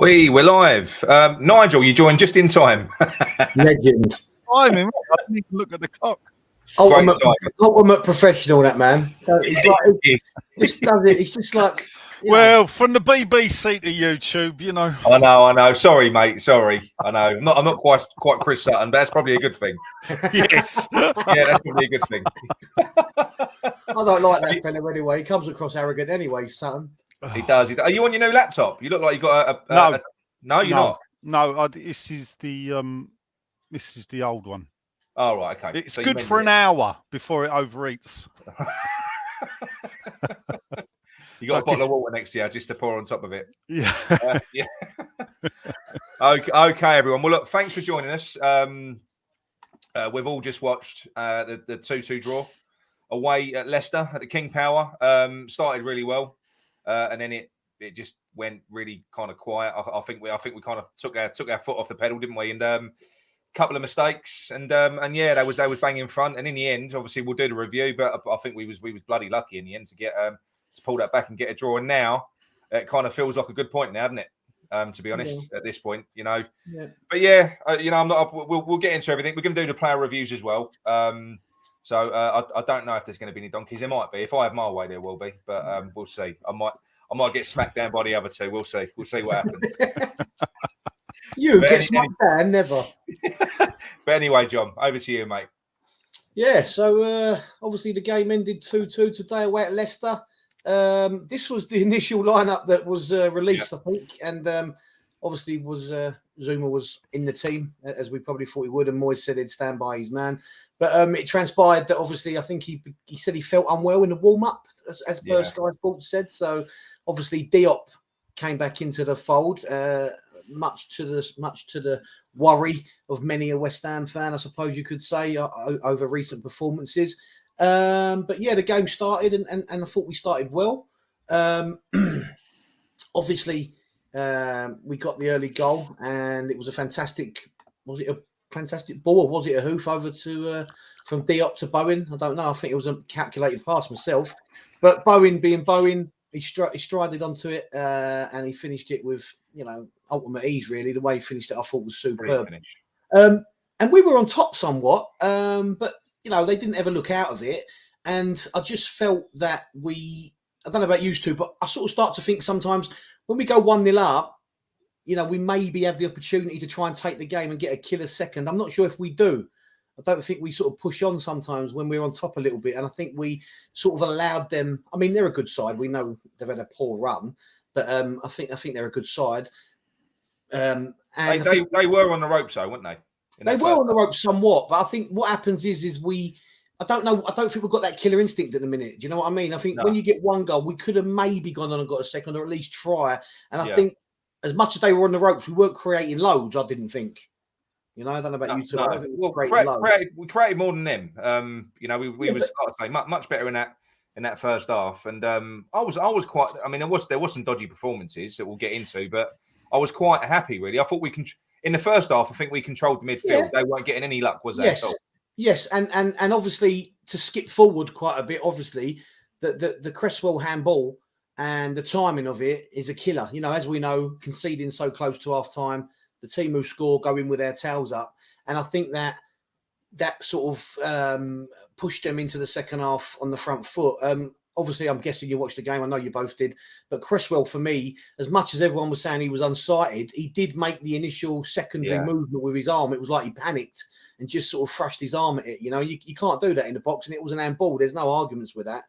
We're live. Nigel, you joined just in time. Legend. Timing. I didn't even look at the clock. Ultimate professional, that man. He's like, he just does it. He's just like. Well, from the BBC to YouTube, you know. I know. Sorry, mate. Sorry. I know. I'm not quite Chris Sutton, but that's probably a good thing. Yes. Yeah, that's probably a good thing. I don't like that fella anyway. He comes across arrogant anyway, Sutton. He does. Are you on your new laptop? You look like you got a No, you're not. No, this is the old one. Oh, right, okay. It's good for an hour before it overeats. You got a bottle of water next to you just to pour on top of it. Yeah. Yeah. Okay, everyone. Well, look, thanks for joining us. We've all just watched the 2-2 draw away at Leicester at the King Power. Started really well, and then it just went really kind of quiet. I think we kind of took our foot off the pedal, didn't we? And couple of mistakes, and yeah, they was bang in front. And in the end, obviously, we'll do the review, but I think we was bloody lucky in the end to get to pull that back and get a draw. And now it kind of feels like a good point now, doesn't it? To be honest, at this point, you know. Yeah. But yeah, you know, I'm not. We'll get into everything. We're going to do the player reviews as well. So I don't know if there's going to be any donkeys. There might be. If I have my way, there will be. But we'll see. I might get smacked down by the other two. We'll see. We'll see what happens. You get smacked down, never. But anyway, John, over to you, mate. Yeah. So obviously the game ended 2-2 today away at Leicester. This was the initial lineup that was released, I think, and obviously was Zuma was in the team as we probably thought he would, and Moyes said he'd stand by his man. But it transpired that obviously I think he said he felt unwell in the warm up, as per Sky Sports said. So obviously Diop came back into the fold, much to the worry of many a West Ham fan, I suppose you could say, over recent performances. But yeah, the game started, and I thought we started well. Obviously, we got the early goal, and it was a fantastic. Was it a fantastic ball, or was it a hoof over to from Diop to Bowen? I don't know. I think it was a calculated pass myself. But Bowen, being Bowen, he strided onto it, and he finished it with, you know, ultimate ease. Really, the way he finished it, I thought was superb. And we were on top somewhat, but you know, they didn't ever look out of it. And I just felt that I don't know about you two, but I sort of start to think sometimes when we go 1-0 up, you know, we maybe have the opportunity to try and take the game and get a killer second. I'm not sure if we do. I don't think we sort of push on sometimes when we're on top a little bit. And I think we sort of allowed them. I mean, they're a good side. We know they've had a poor run, but I think they're a good side. And they were on the ropes, though, weren't they? They were on the ropes somewhat, but I think what happens is I don't think we've got that killer instinct at the minute. Do you know what I mean? I think when you get one goal, we could have maybe gone on and got a second, or at least try. And I think as much as they were on the ropes, we weren't creating loads. I didn't think. You know, I don't know about you two. No. We created more than them. You know, we was much better in that first half. And I was quite. I mean, there was some dodgy performances that we'll get into, but I was quite happy. Really, I thought we can. In the first half, I think we controlled the midfield. Yeah. They weren't getting any luck, was they? Yes, and obviously to skip forward quite a bit, obviously the Cresswell handball and the timing of it is a killer. You know, as we know, conceding so close to half time, the team who score go in with their tails up, and I think that sort of pushed them into the second half on the front foot. Obviously, I'm guessing you watched the game. I know you both did. But Cresswell, for me, as much as everyone was saying he was unsighted, he did make the initial secondary movement with his arm. It was like he panicked and just sort of thrust his arm at it. You know, you can't do that in the box, and it was an handball. There's no arguments with that.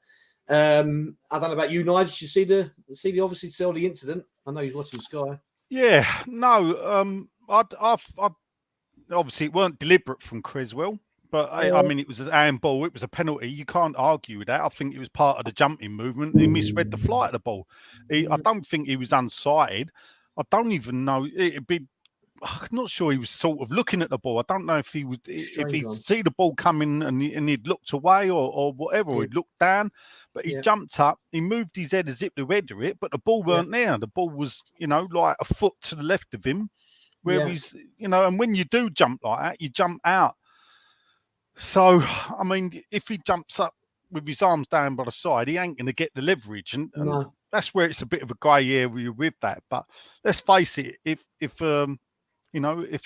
I don't know about you, Nigel. Did you see the incident? I know you're watching Sky. Yeah, no. I obviously it weren't deliberate from Creswell. But I mean, it was a handball. It was a penalty. You can't argue with that. I think it was part of the jumping movement. He misread the flight of the ball. I don't think he was unsighted. I don't even know. I'm not sure he was sort of looking at the ball. I don't know if he would, if he'd see the ball coming and he'd looked away or whatever, or he'd looked down. But he jumped up. He moved his head as if to header it, but the ball weren't there. The ball was, you know, like a foot to the left of him, where he's, you know. And when you do jump like that, you jump out. So, I mean, if he jumps up with his arms down by the side, he ain't going to get the leverage, and No. that's where it's a bit of a grey area with that. But let's face it, if if a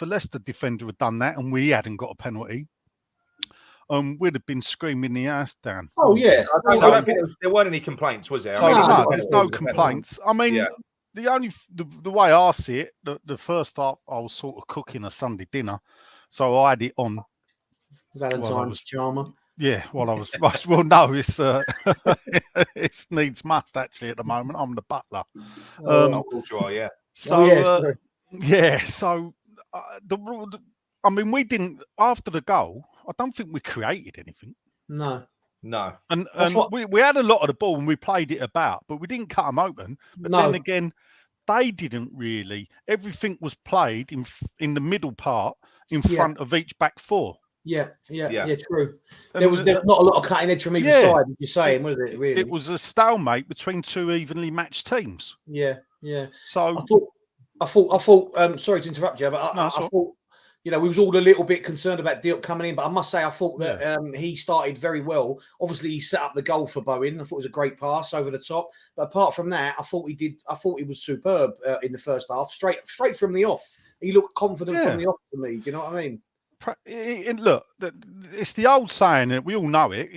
Leicester defender had done that and we hadn't got a penalty, we'd have been screaming the ass down. Oh yeah. I don't think there weren't any complaints, was there? So no, there's no complaints. I mean, Yeah. the way I see it, the first half I was sort of cooking a Sunday dinner, so I had it on. Valentine's charmer. Yeah, while I was well, no, it's it's needs must actually at the moment. I'm the butler. Of course you are, yeah. So so I mean, we didn't after the goal. I don't think we created anything. No. And we had a lot of the ball and we played it about, but we didn't cut them open. But then again, they didn't really. Everything was played in the middle part in front of each back four. Yeah, true. There was not a lot of cutting edge from either side. You're saying, was it? Really, it was a stalemate between two evenly matched teams. Yeah. So I thought. Sorry to interrupt you, but I thought. We was all a little bit concerned about Diop coming in, but I must say I thought that he started very well. Obviously, he set up the goal for Bowen. I thought it was a great pass over the top. But apart from that, I thought he was superb in the first half. Straight from the off, he looked confident from the off to me. Do you know what I mean? And look, it's the old saying that we all know it.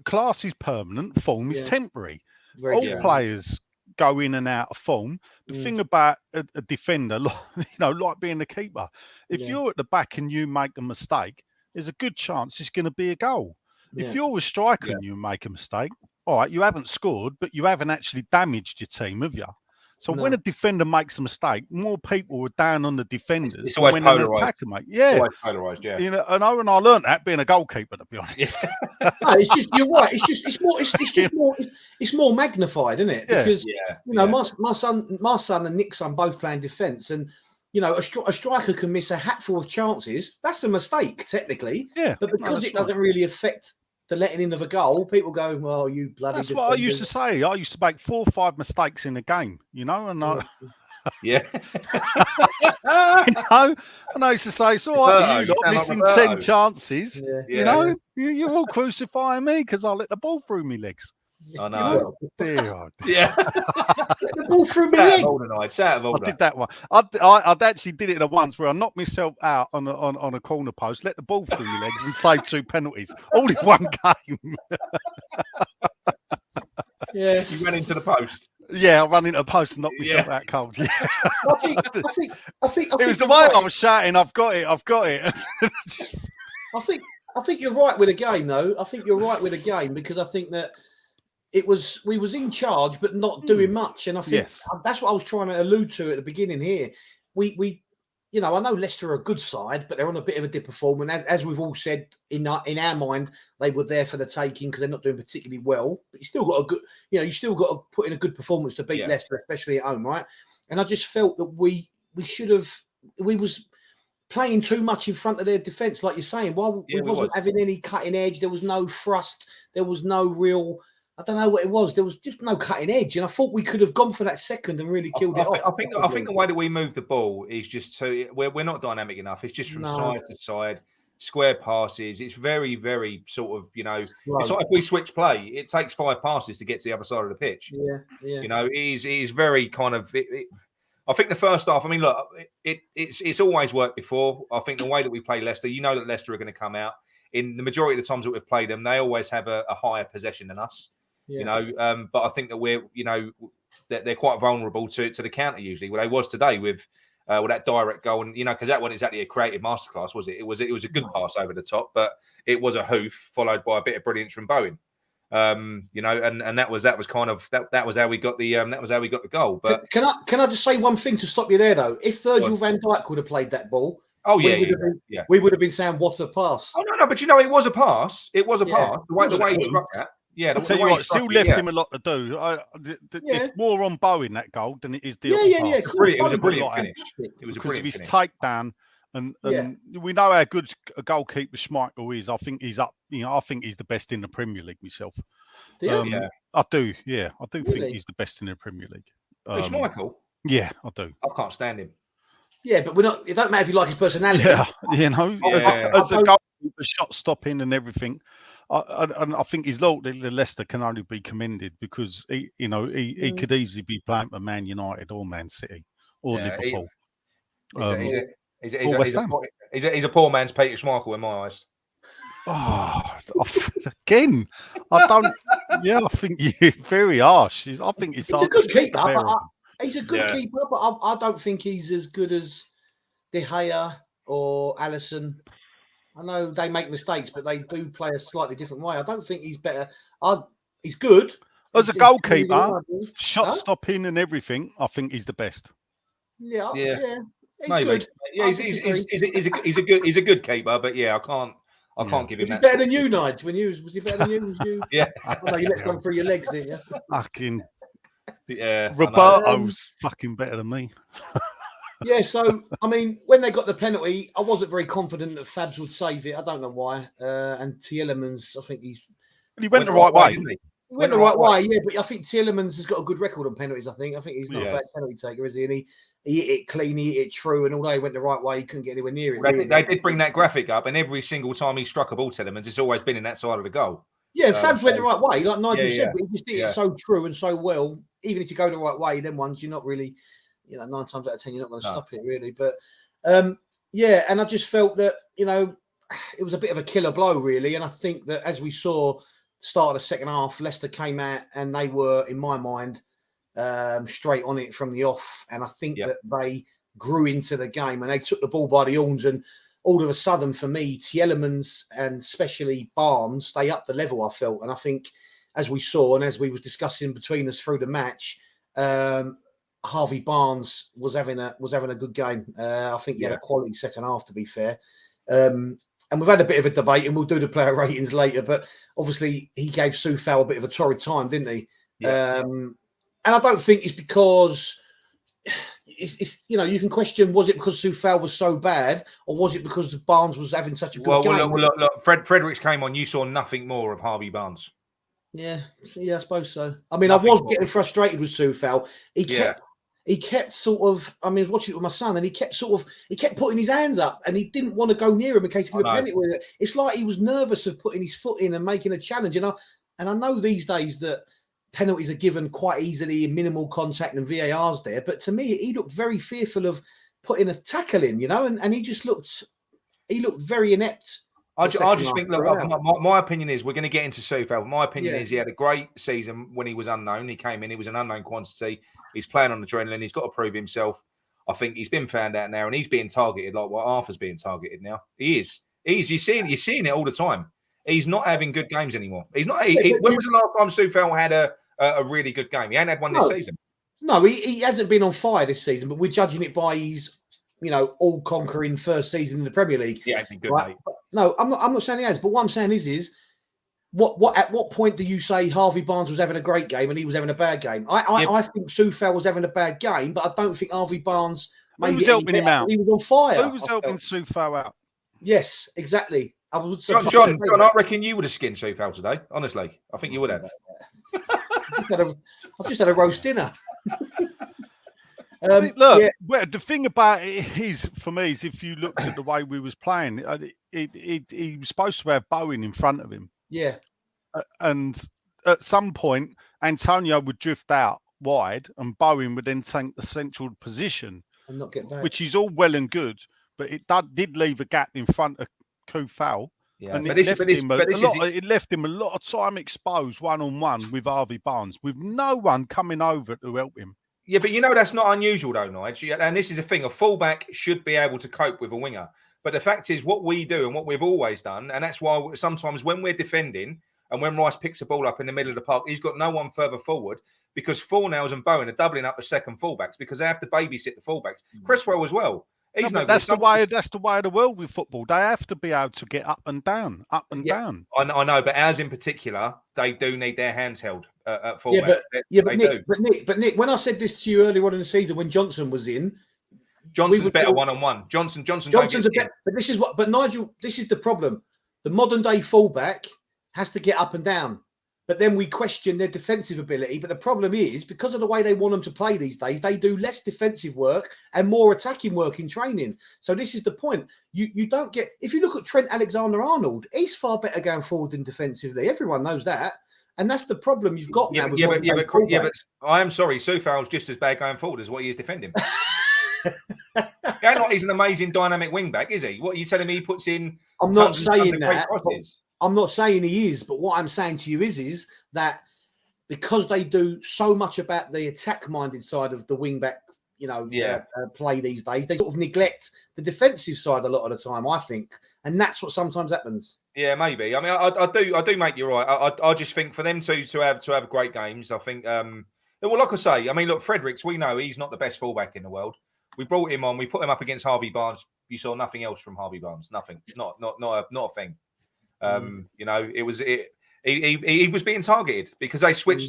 Class is permanent, form is temporary. All players go in and out of form. The thing about a defender, like being a keeper, if you're at the back and you make a mistake, there's a good chance it's going to be a goal. If you're a striker and you make a mistake, all right, you haven't scored, but you haven't actually damaged your team, have you? So when a defender makes a mistake, more people are down on the defenders. It's always when polarised. An attacker, mate. Yeah, always polarised. Yeah, and I learned that being a goalkeeper, to be honest. No, it's just you're right. It's more magnified, isn't it? Because my son and Nick's son both playing defence, and a striker can miss a hatful of chances. That's a mistake technically. Yeah, but because it doesn't really affect the letting in of a goal, people go, well, you bloody That's defenders. what I used to say. I used to make 4 or 5 mistakes in a game, and I... Yeah. And I used to say, it's all right, you lot missing 10 chances. You're all crucifying me because I let the ball through my legs. I know. Yeah. The ball through my leg. I did that one. I actually did it once where I knocked myself out on a corner post, let the ball through my legs, and saved 2 penalties, all in one game. Yeah, you ran into the post. Yeah, I ran into a post and knocked myself out cold. Yeah. I think it was the way I was shouting, I've got it. I think you're right with the game, though. I think you're right with the game because I think that we was in charge but not doing much, and I think that's what I was trying to allude to at the beginning here. We I know Leicester are a good side, but they're on a bit of a dip of form, and as we've all said in our mind, they were there for the taking because they're not doing particularly well. But you still got a good, you still got to put in a good performance to beat Leicester, especially at home, right? And I just felt that we was playing too much in front of their defence, like you're saying. While we wasn't having any cutting edge, there was no thrust, there was no real. I don't know what it was. There was just no cutting edge, and I thought we could have gone for that second and really killed it off. I think the way that we move the ball is just we're not dynamic enough. It's just from side to side, square passes. It's very, very sort of It's like if we switch play, it takes 5 passes to get to the other side of the pitch. Yeah. It is very kind of. I think the first half. I mean, look, it's always worked before. I think the way that we play Leicester, that Leicester are going to come out in the majority of the times that we've played them. They always have a higher possession than us. But I think that that they're quite vulnerable to the counter usually. Well, they was today with that direct goal, and because that wasn't exactly a creative masterclass, was it? It was a good pass over the top, but it was a hoof followed by a bit of brilliance from Bowen. And that was kind of that was how we got the goal. But can I just say one thing to stop you there though? If Virgil van Dijk would have played that ball, we would have been saying what a pass. Oh no, but it was a pass. It was a pass. The way he struck that. Yeah, I'll tell you what, still left him a lot to do. It's more on Bowen that goal than it is the other pass. It was a brilliant finish. It was because of his takedown, and we know how good a goalkeeper Schmeichel is. I think he's up. I think he's the best in the Premier League myself. I do. Yeah, I do think he's the best in the Premier League. Schmeichel? Yeah, I do. I can't stand him. Yeah, but we're not. It don't matter if you like his personality. Yeah, as a goalkeeper, shot stopping and everything. And I think his loyalty to Leicester can only be commended because he could easily be playing for Man United or Man City or Liverpool. He's a poor man's Peter Schmeichel in my eyes. Oh, again, I don't. Yeah, I think you're very harsh. I think he's a good keeper. He's a good keeper, but I don't think he's as good as De Gea or Alisson. I know they make mistakes, but they do play a slightly different way. I don't think he's better. He's good as a goalkeeper, shot stopping and everything. I think he's the best. Yeah. He's maybe. Good. Yeah, he's a good keeper, but I can't give him. Was he better than you, Nigel? Was he better than you? Was you? Yeah. I know you let one through your legs, didn't you? Fucking. Yeah. Roberto's fucking better than me. Yeah, so I mean, when they got the penalty, I wasn't very confident that Fabs would save it. I don't know why. And Tielemans, I think he went the right way. He went the right way, yeah. But I think Tielemans has got a good record on penalties. I think he's not a bad penalty taker, is he? And he hit it clean, he hit it true, and although he went the right way, he couldn't get anywhere near it. They did bring that graphic up, and every single time he struck a ball, Tielemans, it's always been in that side of the goal. Yeah, Fabs went the right way, like Nigel said, but he just did it so true and so well. Even if you go the right way, then once you're not really. 9 times out of 10, you're not going to stop it, really. But, and I just felt that, it was a bit of a killer blow, really. And I think that as we saw, start of the second half, Leicester came out and they were, in my mind, straight on it from the off. And I think that they grew into the game and they took the ball by the horns. And all of a sudden, for me, Tielemans and especially Barnes, they upped the level, I felt. And I think, as we saw and as we were discussing between us through the match, Harvey Barnes was having a good game. I think he had a quality second half, to be fair. And we've had a bit of a debate, and we'll do the player ratings later. But obviously, he gave Soufal a bit of a torrid time, didn't he? Yeah. And I don't think it's because it's you can question, was it because Soufal was so bad, or was it because Barnes was having such a good game? Well, look, Fredericks came on. You saw nothing more of Harvey Barnes. Yeah, I suppose so. I mean, nothing I was getting frustrated with Soufal. He kept sort of, I mean, watching it with my son, and he kept putting his hands up, and he didn't want to go near him in case he could have penalty with it. It's like he was nervous of putting his foot in and making a challenge. And I know these days that penalties are given quite easily in minimal contact and VAR's there, but to me, he looked very fearful of putting a tackle in, and he looked very inept. I just think, look, my opinion is we're going to get into Soufal. My opinion is he had a great season when he was unknown. He came in, he was an unknown quantity. He's playing on adrenaline. He's got to prove himself. I think he's been found out now, and he's being targeted like what Arthur's being targeted now. He is. You're seeing it all the time. He's not having good games anymore. He's not. When was the last time Soufal had a really good game? He ain't had one this season. No, he hasn't been on fire this season, but we're judging it by his all-conquering first season in the Premier League. Yeah, it'd be good, right? Mate. No, I'm not saying he has, but what I'm saying is at what point do you say Harvey Barnes was having a great game and he was having a bad game? I think Soufal was having a bad game, but I don't think Harvey Barnes made was helping him out. He was on fire. Who was helping Soufal out? Yes, exactly. John, I reckon you would have skinned Soufal today. Honestly, I think you would have. I've just had a roast dinner. The thing about it is, for me, is if you looked at the way we was playing, he was supposed to have Bowen in front of him. Yeah. And at some point, Antonio would drift out wide and Bowen would then take the central position. And not get back. Which is all well and good, but it did leave a gap in front of Soufal. Yeah, and it left him a lot of time exposed one-on-one with Harvey Barnes, with no one coming over to help him. Yeah, but that's not unusual, though, Nigel. And this is a thing. A fullback should be able to cope with a winger. But the fact is, what we do and what we've always done, and that's why sometimes when we're defending and when Rice picks the ball up in the middle of the park, he's got no one further forward because Fornals and Bowen are doubling up the second fullbacks because they have to babysit the fullbacks. Cresswell as well. That's the way of the world with football. They have to be able to get up and down. I know, but ours in particular, they do need their hands held at fullback. But Nick, when I said this to you earlier on in the season when Johnson was in, Johnson's better one-on-one. Johnson's a better. But Nigel, this is the problem. The modern day fullback has to get up and down. but then we question their defensive ability. But the problem is, because of the way they want them to play these days, they do less defensive work and more attacking work in training. So this is the point. You don't get, if you look at Trent Alexander-Arnold, he's far better going forward than defensively. Everyone knows that. And that's the problem you've got now. But I am sorry, Soufal's just as bad going forward as what he is defending. He's an amazing dynamic wing back, is he? What are you telling me he puts in? I'm not saying that. I'm not saying he is, but what I'm saying to you is that because they do so much about the attack-minded side of the wing-back, play these days, they sort of neglect the defensive side a lot of the time, I think, and that's what sometimes happens. Yeah, maybe. I mean, I do make you right. I just think for them to have great games, I think. Well, like I say, I mean, look, Fredericks, we know he's not the best fullback in the world. We brought him on. We put him up against Harvey Barnes. You saw nothing else from Harvey Barnes. Nothing. Not a thing. It was he was being targeted because they switched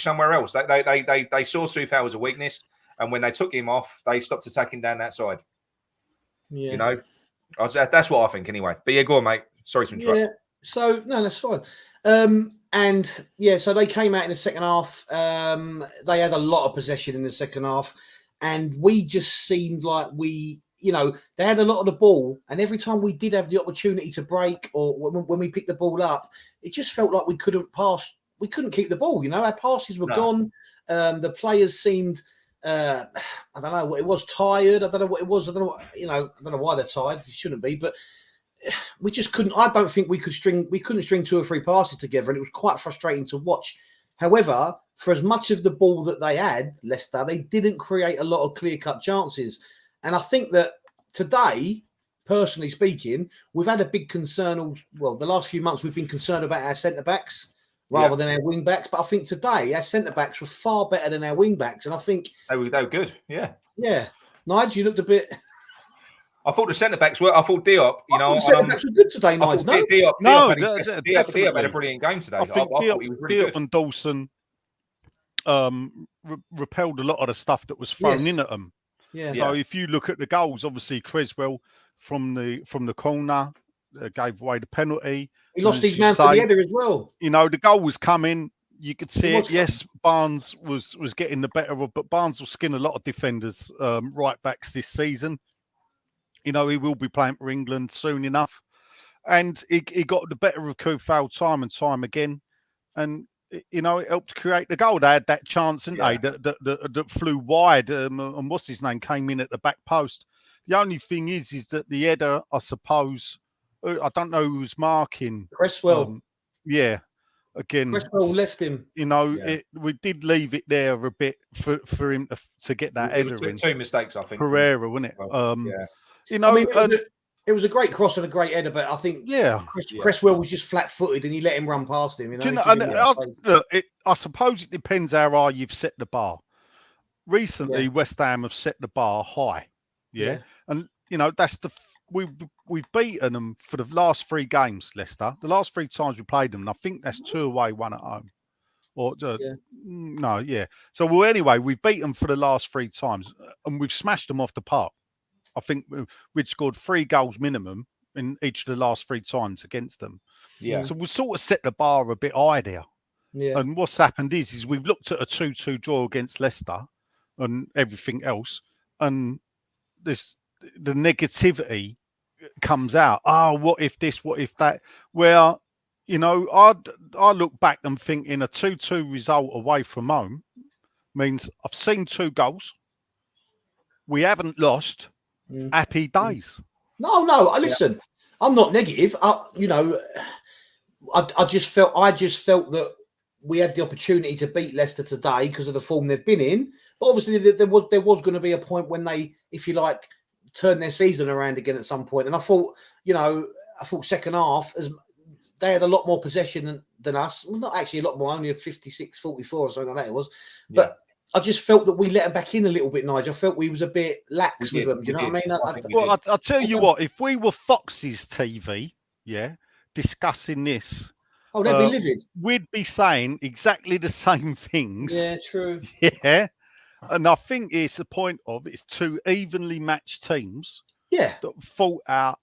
somewhere else. They saw Soufal as a weakness, and when they took him off, they stopped attacking down that side. Yeah, that's what I think anyway. But yeah, go on, mate. Sorry to interrupt. Yeah, so no, that's fine. So they came out in the second half. They had a lot of possession in the second half, and we just seemed like they had a lot of the ball, and every time we did have the opportunity to break or when we picked the ball up, it just felt like we couldn't pass. We couldn't keep the ball. Our passes were gone. The players seemed, I don't know what it was, tired. I don't know what it was. I don't know why they're tired. It shouldn't be, but we just couldn't. I don't think we couldn't string 2 or 3 passes together, and it was quite frustrating to watch. However, for as much of the ball that they had, Leicester, they didn't create a lot of clear-cut chances. And I think that today, personally speaking, we've had a big concern. Well, the last few months we've been concerned about our centre-backs rather than our wing-backs. But I think today our centre-backs were far better than our wing-backs. And I think... They were good, yeah. Yeah. Nigel, you looked a bit... I thought the centre-backs were... I thought Diop, the centre-backs were good today, Nigel. Diop had a brilliant game today. I thought he was really good. And Dawson repelled a lot of the stuff that was thrown in at them. Yeah. So if you look at the goals, obviously Creswell from the corner gave away the penalty. He lost his man for the header as well. The goal was coming. You could see it. Yes, Barnes was getting the better of, but Barnes will skin a lot of defenders, right backs this season. He will be playing for England soon enough, and he got the better of Soufal time and time again, and. It helped create the goal. They had that chance, didn't they? That flew wide, and what's his name came in at the back post. The only thing is that the header, I suppose, I don't know who was marking. Cresswell. Again, Cresswell left him. We did leave it there a bit for him to get that header in. 2 mistakes, I think. Pereira, wasn't it? It was a great cross and a great header, but I think Cresswell was just flat-footed and he let him run past him. I suppose it depends how high you've set the bar. Recently, West Ham have set the bar high, and that's we've beaten them for the last 3 games, Leicester. The last 3 times we played them, and I think that's 2 away, 1 at home. So anyway, we've beaten them for the last 3 times, and we've smashed them off the park. I think we'd scored 3 goals minimum in each of the last 3 times against them. Yeah. So we sort of set the bar a bit high there. Yeah. And what's happened is we've looked at a 2-2 draw against Leicester and everything else, and the negativity comes out. Oh, what if this? What if that? Well, I look back and think in a 2-2 result away from home means I've seen 2 goals. We haven't lost. Happy days. No. Listen, I'm not negative. I just felt that we had the opportunity to beat Leicester today because of the form they've been in. But obviously, there was going to be a point when they, if you like, turn their season around again at some point. And I thought, second half, as they had a lot more possession than us. Well, not actually a lot more, only 56-44 or something like that it was. But I just felt that we let them back in a little bit, Nigel. I felt we was a bit lax with them. Do you know what I mean? I'll tell you what, if we were Fox's TV, discussing this, they'd be livid. We'd be saying exactly the same things. Yeah, true. Yeah. And I think it's the point of it's 2 evenly matched teams that fought out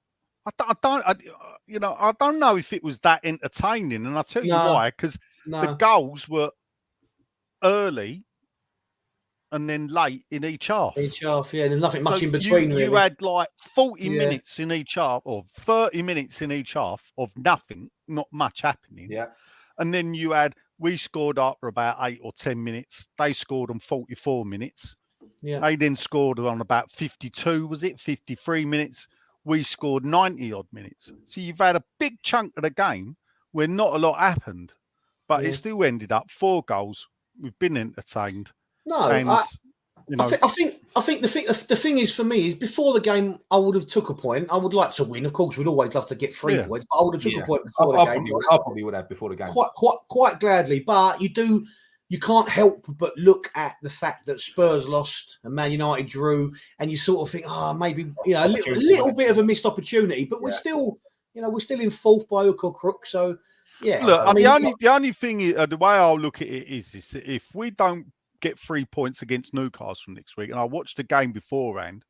I don't know if it was that entertaining, and I'll tell you why. Because the goals were early and then late in each half. Each half, yeah. There's nothing much in between, really. You had like 40 minutes in each half, or 30 minutes in each half of nothing, not much happening. Yeah. And then we scored after about 8 or 10 minutes. They scored on 44 minutes. Yeah. They then scored on about 52, 53 minutes. We scored 90 odd minutes. So you've had a big chunk of the game where not a lot happened, but it still ended up 4 goals. We've been entertained. No, and, I think the thing is, for me, is before the game, I would have took a point. I would like to win. Of course, we'd always love to get 3 points, but I would have took a point before the game. I probably would have before the game. Quite gladly, but you can't help but look at the fact that Spurs lost and Man United drew, and you sort of think, maybe a little bit of a missed opportunity, but we're still in fourth by hook or crook. So yeah, look, the only thing, the way I'll look at it is that if we don't get 3 points against Newcastle next week, and I watched the game beforehand,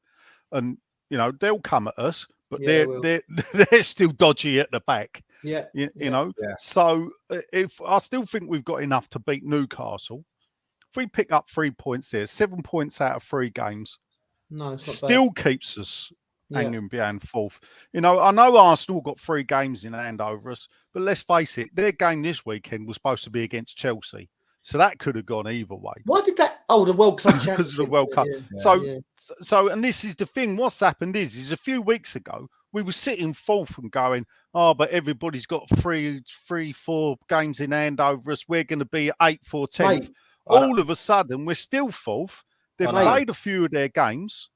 and they'll come at us, but they're still dodgy at the back. Yeah, you know. Yeah. So if I still think we've got enough to beat Newcastle, if we pick up 3 points there, 7 points out of 3 games, it's not still bad. Keeps us hanging behind fourth. I know Arsenal got 3 games in hand over us, but let's face it, their game this weekend was supposed to be against Chelsea. So that could have gone either way. Why did that? Oh, the World Cup because of the World Cup. Yeah. So, and this is the thing. What's happened is a few weeks ago we were sitting fourth and going, but everybody's got 4 games in hand over us. We're going to be 8th or 10th. All of a sudden, we're still fourth. They've played a few of their games.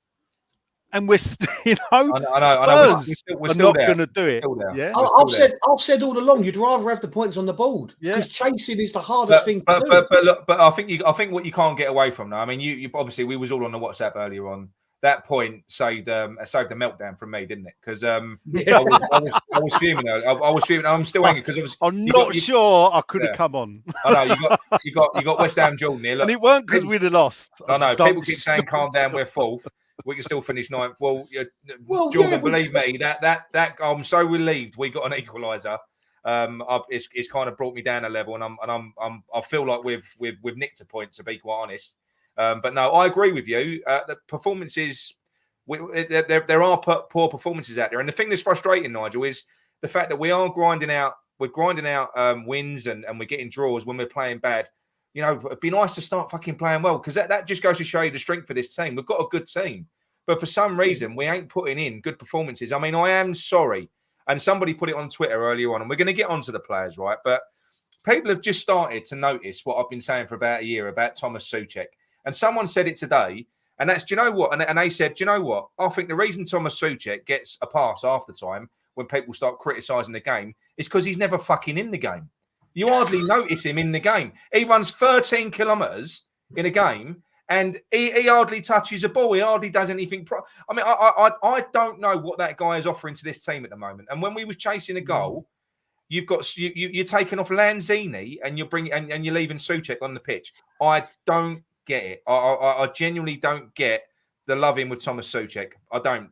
And we're still, I know. We're still not going to do it. Yeah, I've said all along, you'd rather have the points on the board because chasing is the hardest thing to do. But I think what you can't get away from now. I mean, you obviously we was all on the WhatsApp earlier on. That point saved the meltdown from me, didn't it? Because I was fuming. I was fuming. I'm still angry because I'm not sure I could have come on. I know you got West Ham Jordan here. Look, and it weren't because we'd have lost. I know people keep saying, "Calm down, we're fourth. We can still finish 9th." Well, Jordan, believe me, that I'm so relieved we got an equaliser. It's kind of brought me down a level, and I feel like we've nicked a point, to be quite honest. But no, I agree with you. The performances, there are poor performances out there, and the thing that's frustrating, Nigel, is the fact that we are grinding out. We're grinding out wins and we're getting draws when we're playing bad. It'd be nice to start fucking playing well, because that just goes to show you the strength of this team. We've got a good team, but for some reason we ain't putting in good performances. I mean, I am sorry, and somebody put it on Twitter earlier on, and we're going to get onto the players, right? But people have just started to notice what I've been saying for about a year about Thomas Souček. And someone said it today, and that's, do you know what? And they said, do you know what? I think the reason Thomas Souček gets a pass half the time when people start criticising the game is because he's never fucking in the game. You hardly notice him in the game. He runs 13 kilometres in a game, and he hardly touches a ball. He hardly does anything. I mean, I don't know what that guy is offering to this team at the moment. And when we was chasing a goal, you're taking off Lanzini and you're leaving Souček on the pitch. I don't get it. I genuinely don't get the love-in with Thomas Souček. I don't.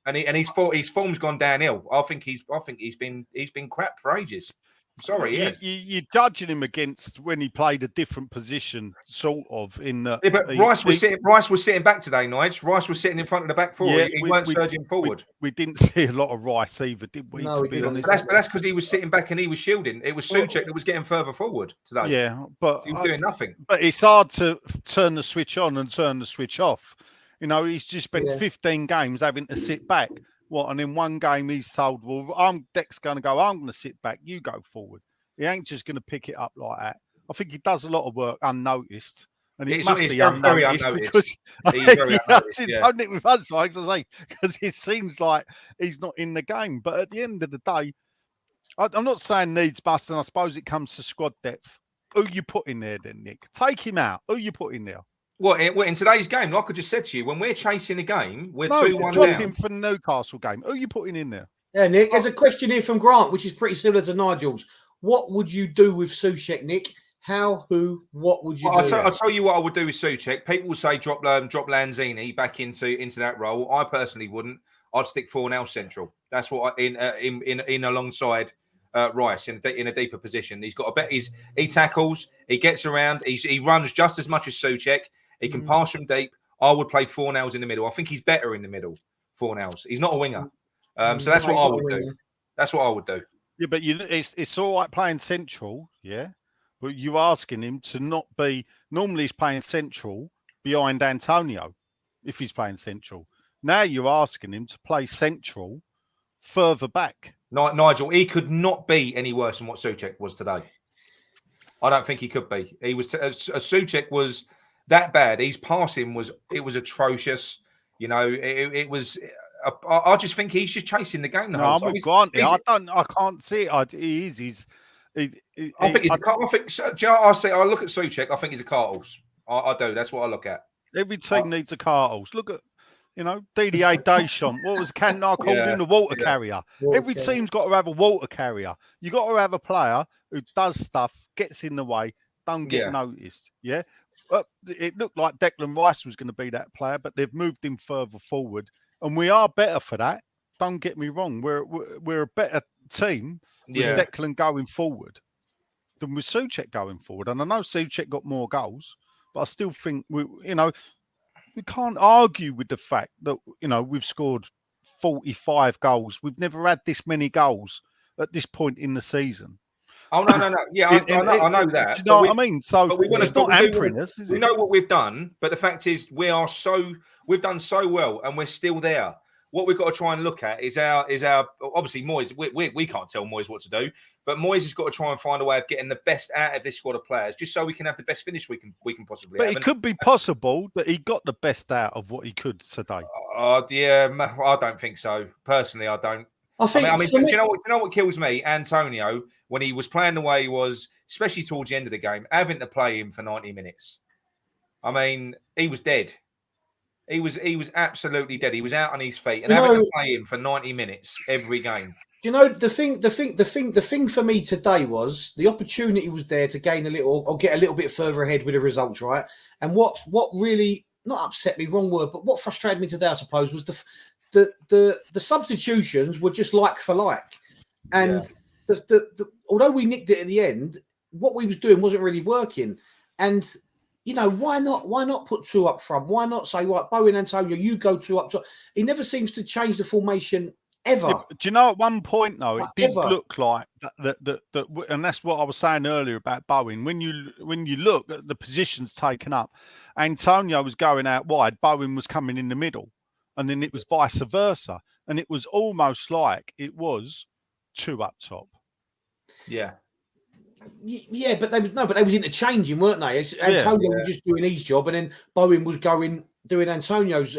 And his form's gone downhill. I think he's been crap for ages. I'm sorry, you're judging him against when he played a different position, sort of. But Rice was sitting back today, Nige. Rice was sitting in front of the back four. Yeah, he weren't surging forward. We didn't see a lot of Rice either, did we? No, to be honest, but that's because he was sitting back and he was shielding. It was Souček that was getting further forward today. Yeah, but he was doing nothing. But it's hard to turn the switch on and turn the switch off. He's just spent 15 games having to sit back. And in one game he's told, well, Deck's going to go, I'm going to sit back, you go forward. He ain't just going to pick it up like that. I think he does a lot of work unnoticed. And it must be unnoticed because he's very unnoticed. Don't it with us, because it seems like he's not in the game. But at the end of the day, I'm not saying needs must, and I suppose it comes to squad depth. Who you put in there then, Nick? Take him out. Who you put in there? Well, in today's game, like I just said to you, when we're chasing a game, we're 2-1 down. Drop him for the Newcastle game. Who are you putting in there? Yeah, Nick, there's a question here from Grant, which is pretty similar to Nigel's. What would you do with Souček, Nick? What would you do? I'll tell you what I would do with Souček. People will say drop Lanzini back into that role. I personally wouldn't. I'd stick 4-0 Central. That's what in alongside Rice in a deeper position. He's got a bet. He tackles, he gets around, he runs just as much as Souček. He can pass from deep. I would play 4-0 in the middle. I think he's better in the middle. 4-0. He's not a winger. So that's what I would do. That's what I would do. Yeah, but it's all right playing central, yeah. But you're asking him to not be. Normally, he's playing central behind Antonio. If he's playing central, now you're asking him to play central further back. Nigel, he could not be any worse than what Souček was today. I don't think he could be. He was. Souček was that bad. His passing was atrocious. You know, it was. I just think he's just chasing the game. I can't see it. He is. I think I look at Souček. I think he's a cartels. I do. That's what I look at. Every team needs a cartels. Look at, Didier Deschamps. What was Cantona called him? The water carrier. Every team's got to have a water carrier. You got to have a player who does stuff, gets in the way, don't get noticed. Yeah. But it looked like Declan Rice was going to be that player, but they've moved him further forward. And we are better for that. Don't get me wrong. We're a better team with Declan going forward than with Souček going forward. And I know Souček got more goals, but I still think we can't argue with the fact that we've scored 45 goals. We've never had this many goals at this point in the season. Oh no! Yeah, I know that. Do you know what I mean? So it's not hampering us. We know what we've done, but the fact is, we've done so well, and we're still there. What we've got to try and look at is our obviously Moyes. We can't tell Moyes what to do, but Moyes has got to try and find a way of getting the best out of this squad of players, just so we can have the best finish we can possibly. But have. It could be possible that he got the best out of what he could today. Yeah, I don't think so. Personally, I don't. Do you know what kills me? Antonio, when he was playing the way he was, especially towards the end of the game, having to play him for 90 minutes. I mean, he was dead. He was absolutely dead. He was out on his feet, and having to play him for 90 minutes every game. The thing for me today was the opportunity was there to gain a little or get a little bit further ahead with the results, right? And what really not upset me, wrong word, but what frustrated me today, I suppose, was the substitutions were just like for like, and although we nicked it at the end, what we was doing wasn't really working. And why not put two up front? Why not say, right, Bowen, Antonio, you go two up top? He never seems to change the formation ever. Yeah, do you know at one point though, it did look like that, and that's what I was saying earlier about Bowen. When you look at the positions taken up, Antonio was going out wide, Bowen was coming in the middle. And then it was vice versa. And it was almost like it was two up top. Yeah. Yeah, but they was interchanging, weren't they? Antonio was just doing his job, and then Bowen was doing Antonio's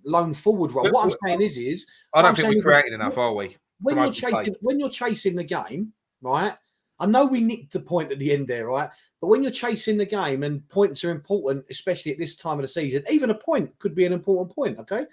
lone forward role. What I'm saying is I don't think we're creating enough, are we? When you're chasing the game, right? I know we nicked the point at the end there, right? But when you're chasing the game and points are important, especially at this time of the season, even a point could be an important point, okay?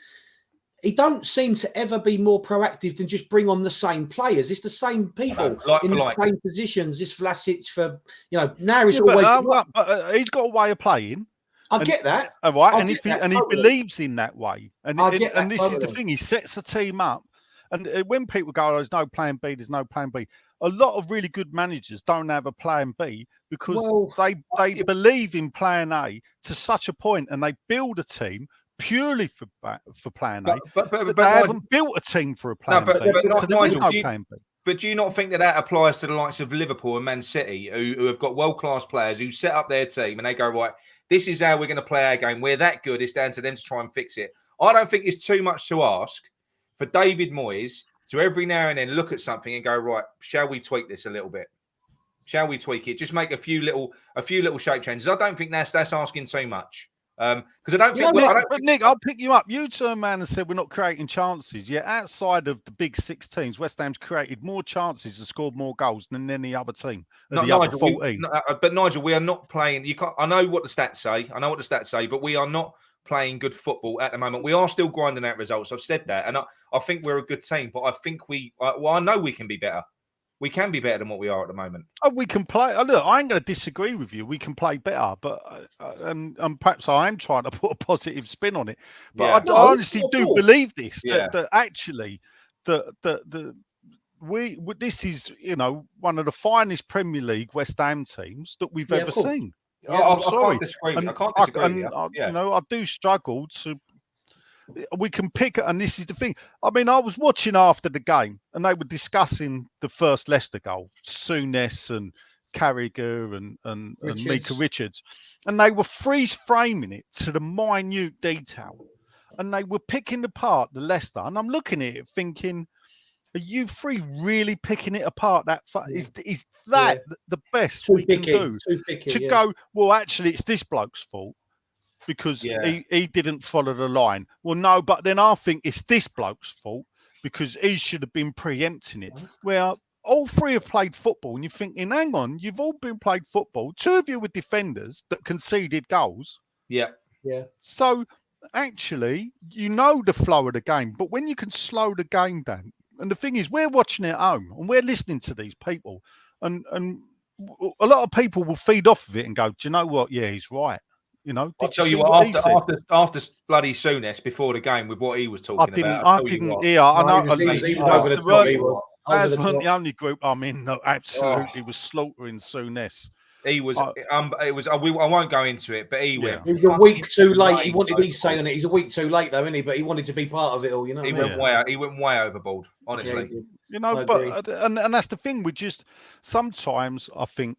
He don't seem to ever be more proactive than just bring on the same players. It's the same people in the same positions. It's Vlasic for, now it's always... But he's got a way of playing. I get that. All right, and he believes in that way. And this is the thing. He sets the team up. And when people go, there's no plan B, there's no plan B. A lot of really good managers don't have a plan B because they believe in plan A to such a point, and they build a team purely for plan A. But they haven't built a team for a plan B. So there is no plan B. But do you not think that applies to the likes of Liverpool and Man City, who have got world-class players who set up their team and they go, right, this is how we're going to play our game. We're that good. It's down to them to try and fix it. I don't think it's too much to ask for David Moyes to every now and then look at something and go, right, shall we tweak this a little bit? Shall we tweak it? Just make a few little shape changes. I don't think that's asking too much. Because I don't think... Nick, I'll pick you up. You turned around and said we're not creating chances. Yeah, outside of the big 6 teams, West Ham's created more chances and scored more goals than any other team. Other 14. But Nigel, we are not playing... I know what the stats say. But we are not playing good football at the moment. We are still grinding out results. I've said that. And I think we're a good team. But I think I know we can be better. we can be better than what we are at the moment. Oh, we can play. Look, I ain't going to disagree with you. We can play better, but and perhaps I am trying to put a positive spin on it. But Yeah. I honestly do believe this. Yeah. That actually, this is one of the finest Premier League West Ham teams that we've ever seen. Yeah, I'm sorry. I can't disagree with you. I can't disagree with you. I do struggle to. We can pick it, and this is the thing. I mean, I was watching after the game, and they were discussing the first Leicester goal, Souness and Carragher and Mika Richards, and they were freeze framing it to the minute detail, and they were picking apart the Leicester. And I'm looking at it thinking, are you three really picking it apart? Is that the best we can do to go? Well, actually, it's this bloke's fault. Because he didn't follow the line. Well, no, but then I think it's this bloke's fault because he should have been preempting it. Where all three have played football, and you're thinking, hang on, you've all been played football. Two of you were defenders that conceded goals. Yeah. So actually, the flow of the game, but when you can slow the game down, and the thing is, we're watching it at home and we're listening to these people, and a lot of people will feed off of it and go, do you know what? Yeah, he's right. I'll tell you what, after bloody Souness before the game with what he was talking about. I didn't hear. I know. As the only group I'm in that absolutely was slaughtering Souness. He was. It was. I won't go into it, but he went. He was a week too late. He wanted his say on it. He's a week too late, though, isn't he? But he wanted to be part of it all. He went way overboard. Honestly, but and that's the thing. We just sometimes I think.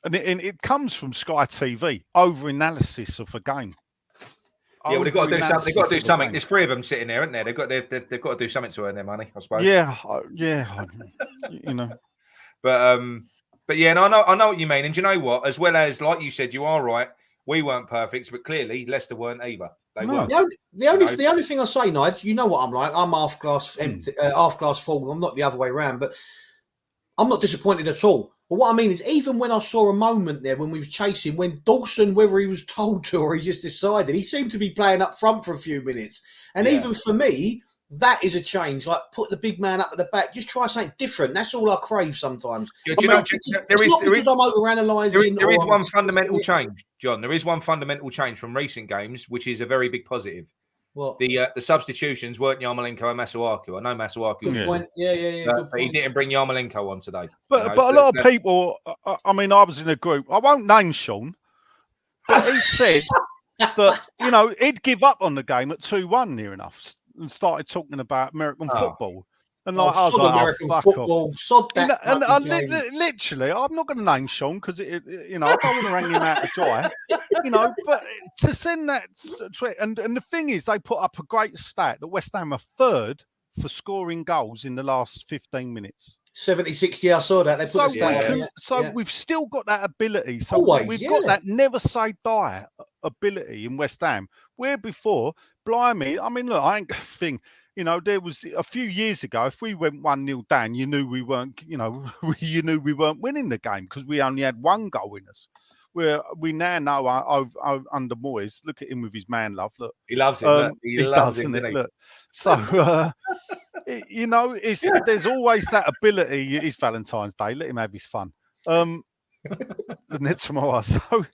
And it comes from Sky TV, over-analysis of a game. Yeah, well, they've got to do something. They've got to do something. There's three of them sitting there, isn't there? They've got to do something to earn their money, I suppose. Yeah. But yeah, and I know what you mean. And do you know what? As well as, like you said, you are right. We weren't perfect, but clearly Leicester weren't either. They weren't. The only thing I say, Nigel, you know what I'm like. I'm half glass empty, half glass full. I'm not the other way around, but I'm not disappointed at all. But what I mean is, even when I saw a moment there when we were chasing, when Dawson, whether he was told to or he just decided, he seemed to be playing up front for a few minutes. And even for me, that is a change. Like, put the big man up at the back. Just try something different. That's all I crave sometimes. There is one fundamental change, John. There is one fundamental change from recent games, which is a very big positive. What? The substitutions weren't Yarmolenko and Masuaku. I know Masuaku. But he didn't bring Yarmolenko on today. But a lot of people. I mean, I was in a group. I won't name Sean, but he said that he'd give up on the game at 2-1 near enough and started talking about American football. And I was like, American football, sod that. And literally, I'm not going to name Sean because I don't want to hang him out to dry. But to send that, and the thing is, they put up a great stat that West Ham are third for scoring goals in the last 15 minutes. 76 I saw that. They put we've still got that ability. So Always, we've got that never say die ability in West Ham. Where before, blimey, I mean, look, I ain't think. There was a few years ago, if we went 1-0 down, you knew we weren't winning the game because we only had one goal in us. Where we now know under Moyes, look at him with his man love. Look, he loves it. He loves it. Look, so there's always that ability. It's Valentine's Day. Let him have his fun. And then tomorrow, so.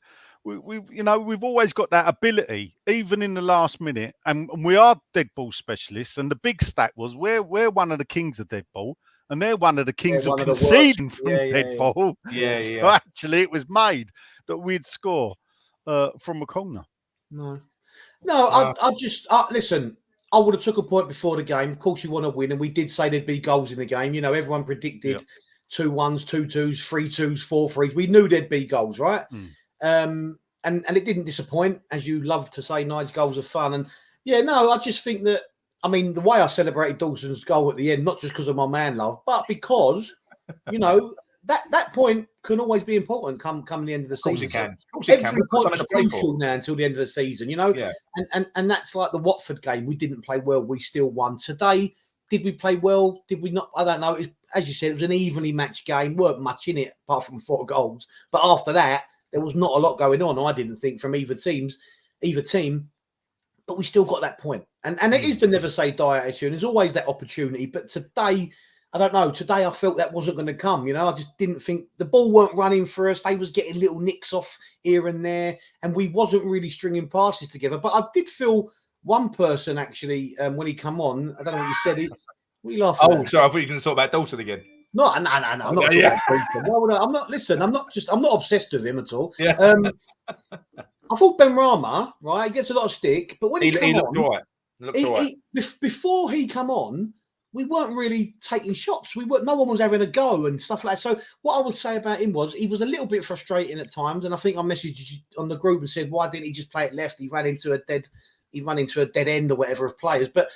We've always got that ability, even in the last minute, and we are dead ball specialists. And the big stat was we're one of the kings of dead ball, and they're one of the kings of conceding from dead ball. So actually, it was made that we'd score from a corner. I just listen. I would have took a point before the game. Of course, you want to win, and we did say there'd be goals in the game. Everyone predicted 2-1s, 2-2s, 3-2s, 4-3s. We knew there'd be goals, right? And it didn't disappoint, as you love to say. Nigel, goals are fun, and I just think that. I mean, the way I celebrated Dawson's goal at the end, not just because of my man love, but because that point can always be important come the end of the season. Every point is crucial now until the end of the season. And that's like the Watford game. We didn't play well, we still won. Today, did we play well? Did we not? I don't know. As you said, it was an evenly matched game. Weren't much in it apart from 4 goals, but after that. There was not a lot going on, I didn't think, from either team, but we still got that point. And it is the never say die attitude. There's always that opportunity. But today, I don't know. Today I felt that wasn't going to come. I just didn't think the ball weren't running for us. They was getting little nicks off here and there, and we wasn't really stringing passes together. But I did feel one person actually when he come on. I don't know what you said. We laughed. Oh, sorry. I thought you were going to talk about Dawson again. No. I'm not talking about Dawson. Why would I? I'm not. Listen, I'm not obsessed with him at all. Yeah. I thought Ben Rama, right, he gets a lot of stick, but when he looked all right. Before he come on, we weren't really taking shots. No one was having a go and stuff like that. So what I would say about him was he was a little bit frustrating at times. And I think I messaged you on the group and said, why didn't he just play it left? He ran into a dead end or whatever of players. But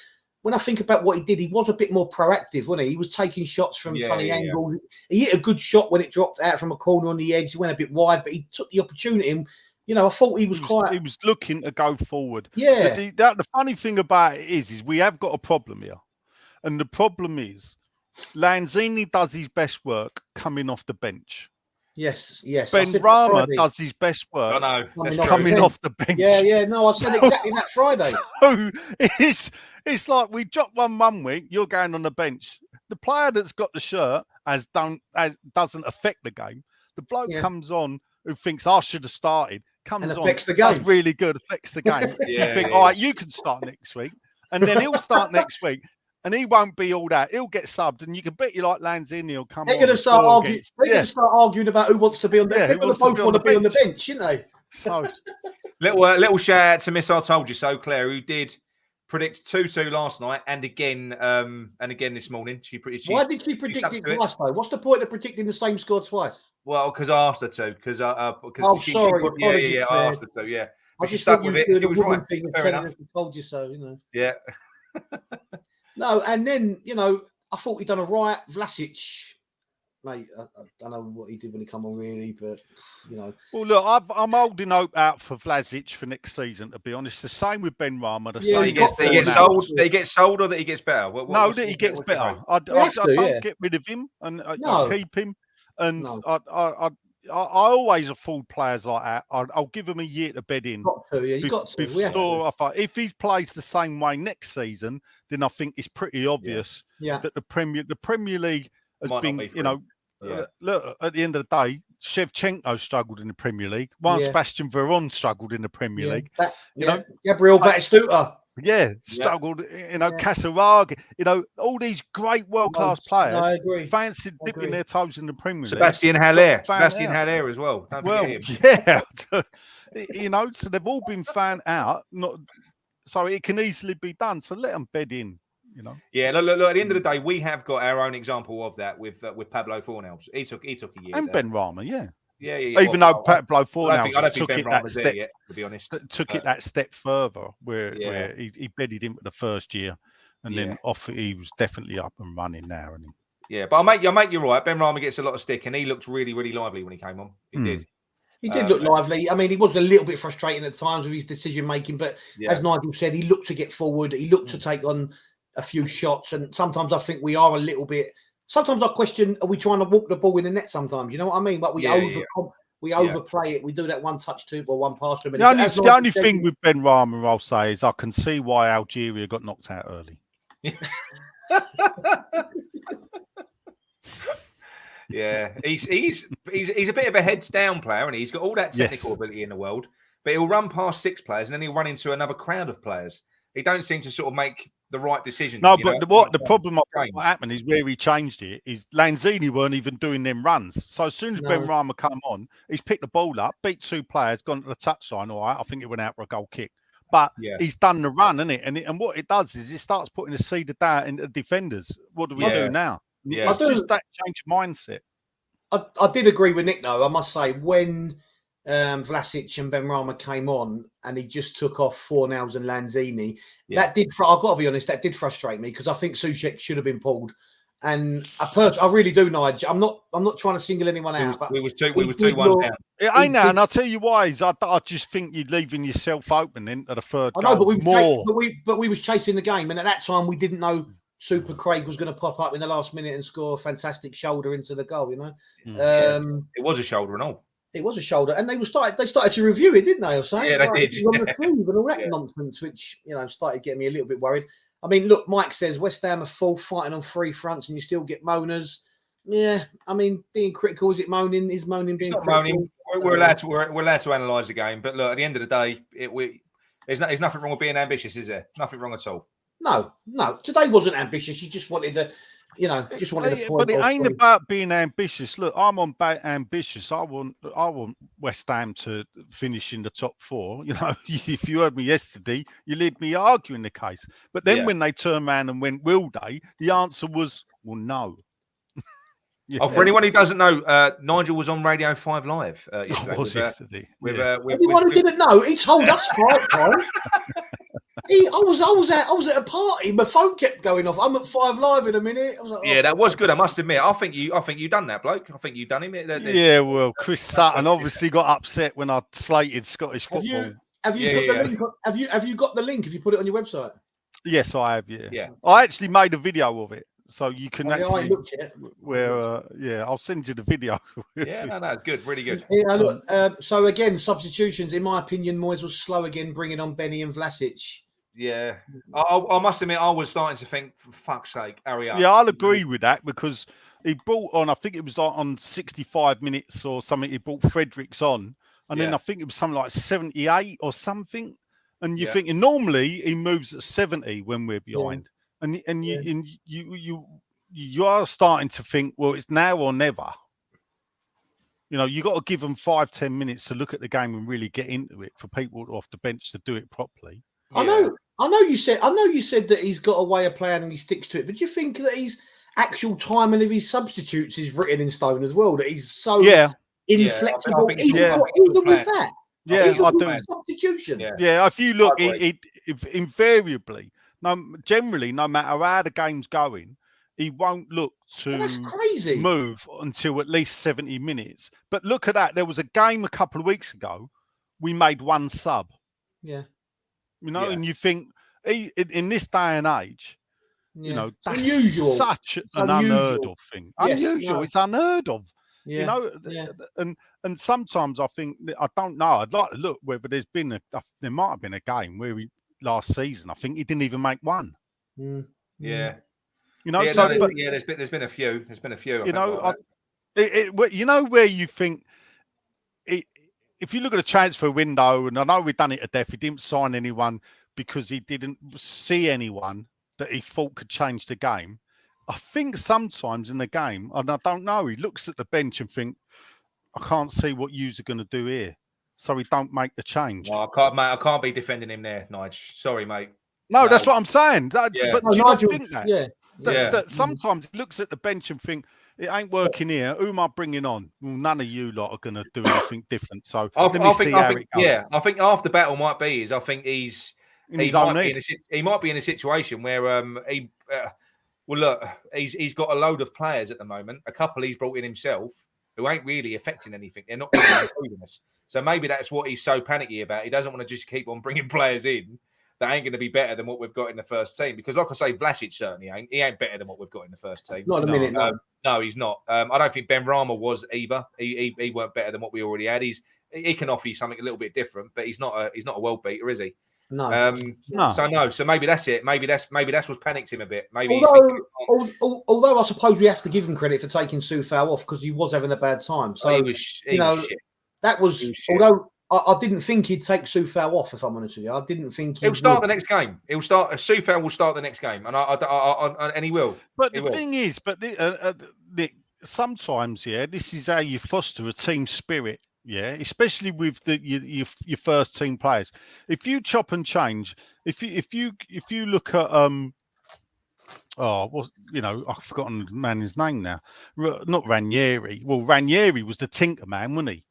when I think about what he did, he was a bit more proactive, wasn't he? He was taking shots from funny angles. He hit a good shot when it dropped out from a corner on the edge. He went a bit wide, but he took the opportunity. And, I thought he was looking to go forward. Yeah. The funny thing about it is we have got a problem here. And the problem is Lanzini does his best work coming off the bench. Yes. Ben Rama does his best work coming off the bench. Yeah. No, I said exactly that Friday. So it's like we drop one week, you're going on the bench. The player that's got the shirt doesn't affect the game. The bloke comes on who thinks I should have started, affects the game. Does really good, affects the game. You think, all right, you can start next week. And then he'll start next week. And he won't be all that. He'll get subbed, and you can bet you like Lanzini will come. They're going to start arguing. They're going to start arguing about who wants to be on the bench. They're going to both want to be on the bench, shouldn't they? So, little shout out to Miss I Told You So, Claire, who did predict 2-2 last night and again this morning. Why did she predict it twice though? What's the point of predicting the same score twice? Well, because I asked her to. Because sorry. I asked her to. Yeah, I just stuck thought with you it. She was right. Thing of telling her, told you so. Yeah. No, and then I thought he'd done a right. Vlasic, mate, I don't know what he did when he come on really, but Well, look, I'm holding hope out for Vlasic for next season. To be honest, the same with Ben Rama. He gets sold. That he gets sold, or that he gets better. That he gets better. I don't get rid of him, and I keep him. And I always afford players like that. I'll give him a year to bed in. You got to. If he plays the same way next season, then I think it's pretty obvious that the Premier League has been, look, at the end of the day, Shevchenko struggled in the Premier League. Sebastian Veron struggled in the Premier League. Gabriel Batistuta. Struggled. Casaraghi. All these great world-class players fancied dipping their toes in the Premier League. Sebastian Haller as well. So they've all been found out. So it can easily be done. So let them bed in. Yeah, look. At the end of the day, we have got our own example of that with Pablo Fornells. He took a year. And Ben Rama, Yeah. Even though Pablo Fornells took it that step, yet, to be honest, took it that step further, where he bedded in for the first year, and then he was definitely up and running now. Yeah, but I make you right. Ben Rama gets a lot of stick, and he looked really, really lively when he came on. He did. He did look lively. I mean, he was a little bit frustrating at times with his decision making, but as Nigel said, he looked to get forward. He looked to take on a few shots, and sometimes I think we are a little bit. Sometimes I question: are we trying to walk the ball in the net? Sometimes, you know what I mean. But we overplay it. We do that one touch one pass to him. The only thing with Ben Rama, I'll say, is I can see why Algeria got knocked out early. Yeah, he's a bit of a heads down player, and he's got all that technical ability in the world. But he'll run past 6 players, and then he'll run into another crowd of players. He don't seem to sort of make the right decision. No, but the problem what happened is where he changed it is Lanzini weren't even doing them runs. So as soon as Ben Rama come on, he's picked the ball up, beat 2 players, gone to the touchline. All right, I think it went out for a goal kick. But he's done the run, isn't it? And what it does is it starts putting a seed of doubt into defenders. What do we do now? Yeah, it's just that change of mindset. I did agree with Nick, though. I must say, when Vlasic and Ben Rama came on and he just took off Fornells and Lanzini, that did. I've got to be honest, that did frustrate me because I think Souček should have been pulled. And I really do, Nigel. I'm not trying to single anyone out. But we was 2-1 down. I know, and I'll tell you why. I just think you're leaving yourself open into the third goal. I know, but we was chasing the game, and at that time we didn't know Super Craig was going to pop up in the last minute and score a fantastic shoulder into the goal. It was a shoulder and all. It was a shoulder, and they started to review it, didn't they? Or saying, they did. On the sleeve and all that nonsense, which started getting me a little bit worried. I mean, look, Mike says West Ham are full fighting on 3 fronts, and you still get moaners. Yeah, I mean, being critical, is it moaning? Is moaning being critical? Moaning. We're allowed to analyse the game, but look, at the end of the day, there's nothing wrong with being ambitious, is there? Nothing wrong at all. No. Today wasn't ambitious. You just wanted to, just wanted a point. But it ain't about being ambitious. Look, I'm on ambitious. I want West Ham to finish in the top 4. If you heard me yesterday, you lead me arguing the case. But then when they turned around and went, will they? The answer was, well, no. Oh, for anyone who doesn't know, Nigel was on Radio 5 Live yesterday. Anyone who didn't know, he told us 5 times. I was at a party. My phone kept going off. I'm at 5 Live in a minute. I was like, that was good. I must admit. I think you done that, bloke. I think you done him. Yeah, well, Chris Sutton obviously got upset when I slated Scottish football. Have you got the link? Have you put it on your website? Yes, I have. Yeah. I actually made a video of it. So you can actually, I looked at it. I'll send you the video. No, good, really good. Yeah, look, so again, substitutions. In my opinion, Moyes was slow again, bringing on Benny and Vlasic. Yeah, I must admit, I was starting to think, for fuck's sake, hurry up. Yeah, I'll agree with that because he brought on, I think it was on 65 minutes or something. He brought Fredericks on, and then I think it was something like 78 or something. And you're thinking normally he moves at 70 when we're behind. Yeah. And you are starting to think, well, it's now or never. You got to give them 5-10 minutes to look at the game and really get into it for people off the bench to do it properly. I know you said that he's got a way of playing and he sticks to it, but do you think that his actual timing of his substitutes is written in stone as well? That he's so inflexible, even with that. Yeah, I do. Substitution. Yeah, if you look, if invariably. Generally, no matter how the game's going, he won't look to move until at least 70 minutes. But look at that. There was a game a couple of weeks ago. We made 1 sub. Yeah. And you think, in this day and age, that's unusual. Such an unheard of thing. Yes, unusual. It's unheard of. Yeah. And sometimes I think, I don't know. I'd like to look whether there might have been a game where last season, I think he didn't even make 1. Yeah, there's been a few. There's been a few. Where you think if you look at a transfer window, and I know we've done it to death. He didn't sign anyone because he didn't see anyone that he thought could change the game. I think sometimes in the game, and I don't know, he looks at the bench and think, I can't see what you're going to do here. So he don't make the change. No, I can't, mate. I can't be defending him there, Nige. Sorry, mate. No, that's what I'm saying. But do you not think that? That sometimes he looks at the bench and think, it ain't working here. Who am I bringing on? Well, none of you lot are going to do anything different. So let me see how it goes. Yeah, I think half the battle might be I think he might be in a situation where he's got a load of players at the moment. A couple he's brought in himself who ain't really affecting anything. They're not really improving us. So maybe that's what he's so panicky about. He doesn't want to just keep on bringing players in that ain't going to be better than what we've got in the first team. Because like I say, Vlasic certainly ain't. He ain't better than what we've got in the first team. Not a minute. No, he's not. I don't think Ben Rama was either. He weren't better than what we already had. He can offer you something a little bit different, but he's not a world beater, is he? No. No. So maybe that's it. Maybe that's what panics him a bit. Maybe. Although I suppose we have to give him credit for taking Soufal off because he was having a bad time. So he was shit. That was although I didn't think he'd take Soufal off. If I'm honest with you, I didn't think he'll start the next game. Soufal will start the next game, and he will. But the thing is, Nick, sometimes this is how you foster a team spirit. Yeah, especially with your first team players. If you chop and change, if you look at I've forgotten the man's name now. Not Ranieri. Well, Ranieri was the Tinker Man, wasn't he?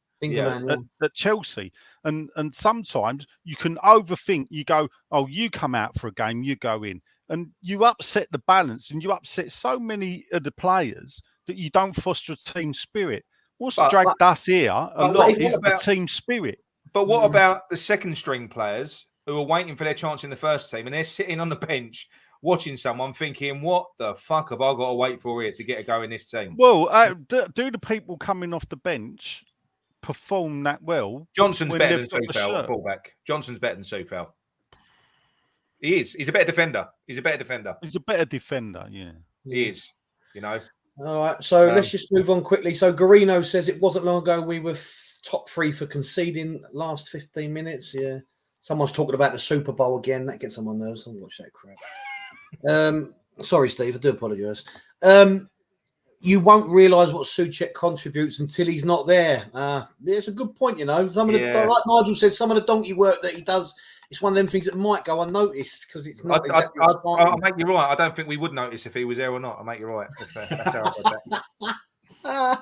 At Chelsea, and sometimes you can overthink. You go, oh, you come out for a game, you go in, and you upset the balance, and you upset so many of the players that you don't foster a team spirit. What's dragged us here a lot is the team spirit. But what about the second string players who are waiting for their chance in the first team, and they're sitting on the bench watching someone thinking, what the fuck have I got to wait for here to get a go in this team? Well, do the people coming off the bench perform that well? Johnson's better than Soufal at fullback. Johnson's better than Soufal. He is. He's a better defender. He's a better defender. Yeah, he is. You know. All right, so let's just move on quickly. So Garino says it wasn't long ago we were top 3 for conceding last 15 minutes. Yeah, someone's talking about the Super Bowl again. That gets on my nerves. I'll watch that crap. Sorry, Steve. I do apologise. You won't realise what Souček contributes until he's not there. It's a good point, you know. Some of the, like Nigel says, some of the donkey work that he does, it's one of them things that might go unnoticed because it's not exactly I'll make you right. I don't think we would notice if he was there or not. I'll make you right. That's how I read that.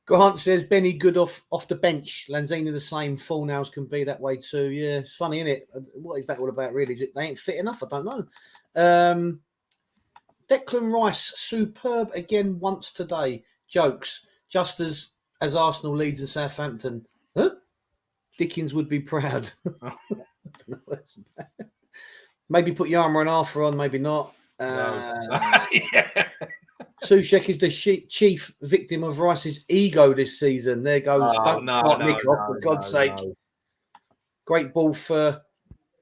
Grant says Benny good off the bench. Lanzini the same. Full nails can be that way too. Yeah, it's funny, isn't it? What is that all about, really? Is it they ain't fit enough? I don't know. Declan Rice, superb again once today. Jokes. Just as Arsenal leads in Southampton. Huh? Dickens would be proud. Maybe put Yarmer and Arthur on, maybe not. Souček is the chief victim of Rice's ego this season. There goes. Don't start Nick off, for God's sake. No. Great ball for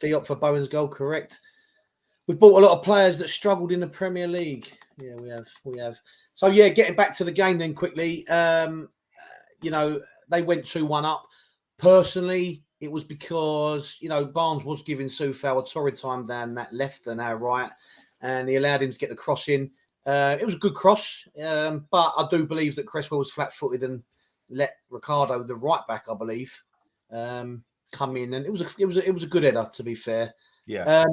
Diop for Bowen's goal, correct. We've bought a lot of players that struggled in the Premier League. Yeah, we have. So, yeah, getting back to the game then quickly. You know, they went 2-1 up. Personally, it was because, you know, Barnes was giving Soufal a torrid time down that left and our right, and he allowed him to get the cross in. It was a good cross, but I do believe that Cresswell was flat-footed and let Ricardo, the right back, I believe, come in, and it was a good header, to be fair. Yeah.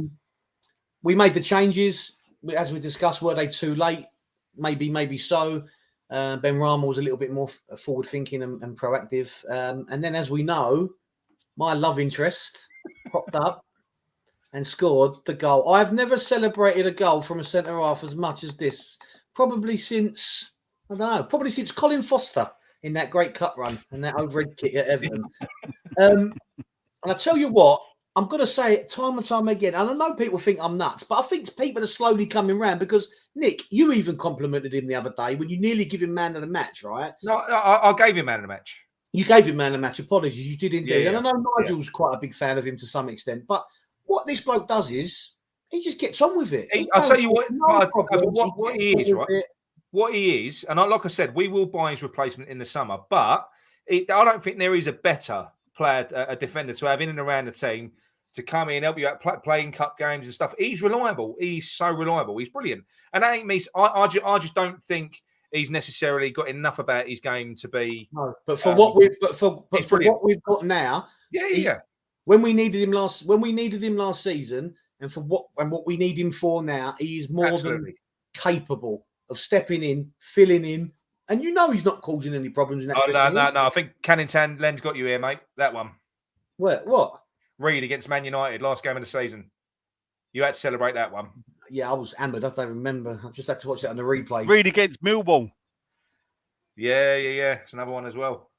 We made the changes, as we discussed. Were they too late? Maybe so. Ben Rama was a little bit more forward-thinking and proactive. And then, as we know, my love interest popped up and scored the goal. I've never celebrated a goal from a centre-half as much as this. Probably since Colin Foster in that great cup run and that overhead kick at Everton. And I tell you what, I'm going to say it time and time again, and I know people think I'm nuts, but I think people are slowly coming round because, Nick, you even complimented him the other day when you nearly give him man of the match, right? No, I gave him man of the match. You gave him man of the match. Apologies, you did indeed. Yeah, and I know Nigel's quite a big fan of him to some extent, but what this bloke does is he just gets on with it. I'll tell you what he is, right? What he is, and like I said, we will buy his replacement in the summer, but I don't think there is a better player, a defender to have in and around the team to come in, help you out playing cup games and stuff. He's reliable. He's so reliable. He's brilliant. And that ain't me. I just don't think he's necessarily got enough about his game to be. No, but for what we've what we've got now, yeah. When we needed him last season, and for what we need him for now, he is more than capable of stepping in, filling in, and you know he's not causing any problems in that. No. I think Cannington Len's got you here, mate. That one. What? Reed against Man United, last game of the season. You had to celebrate that one. Yeah, I was hammered. I don't remember. I just had to watch it on the replay. Reed against Millwall. Yeah. It's another one as well.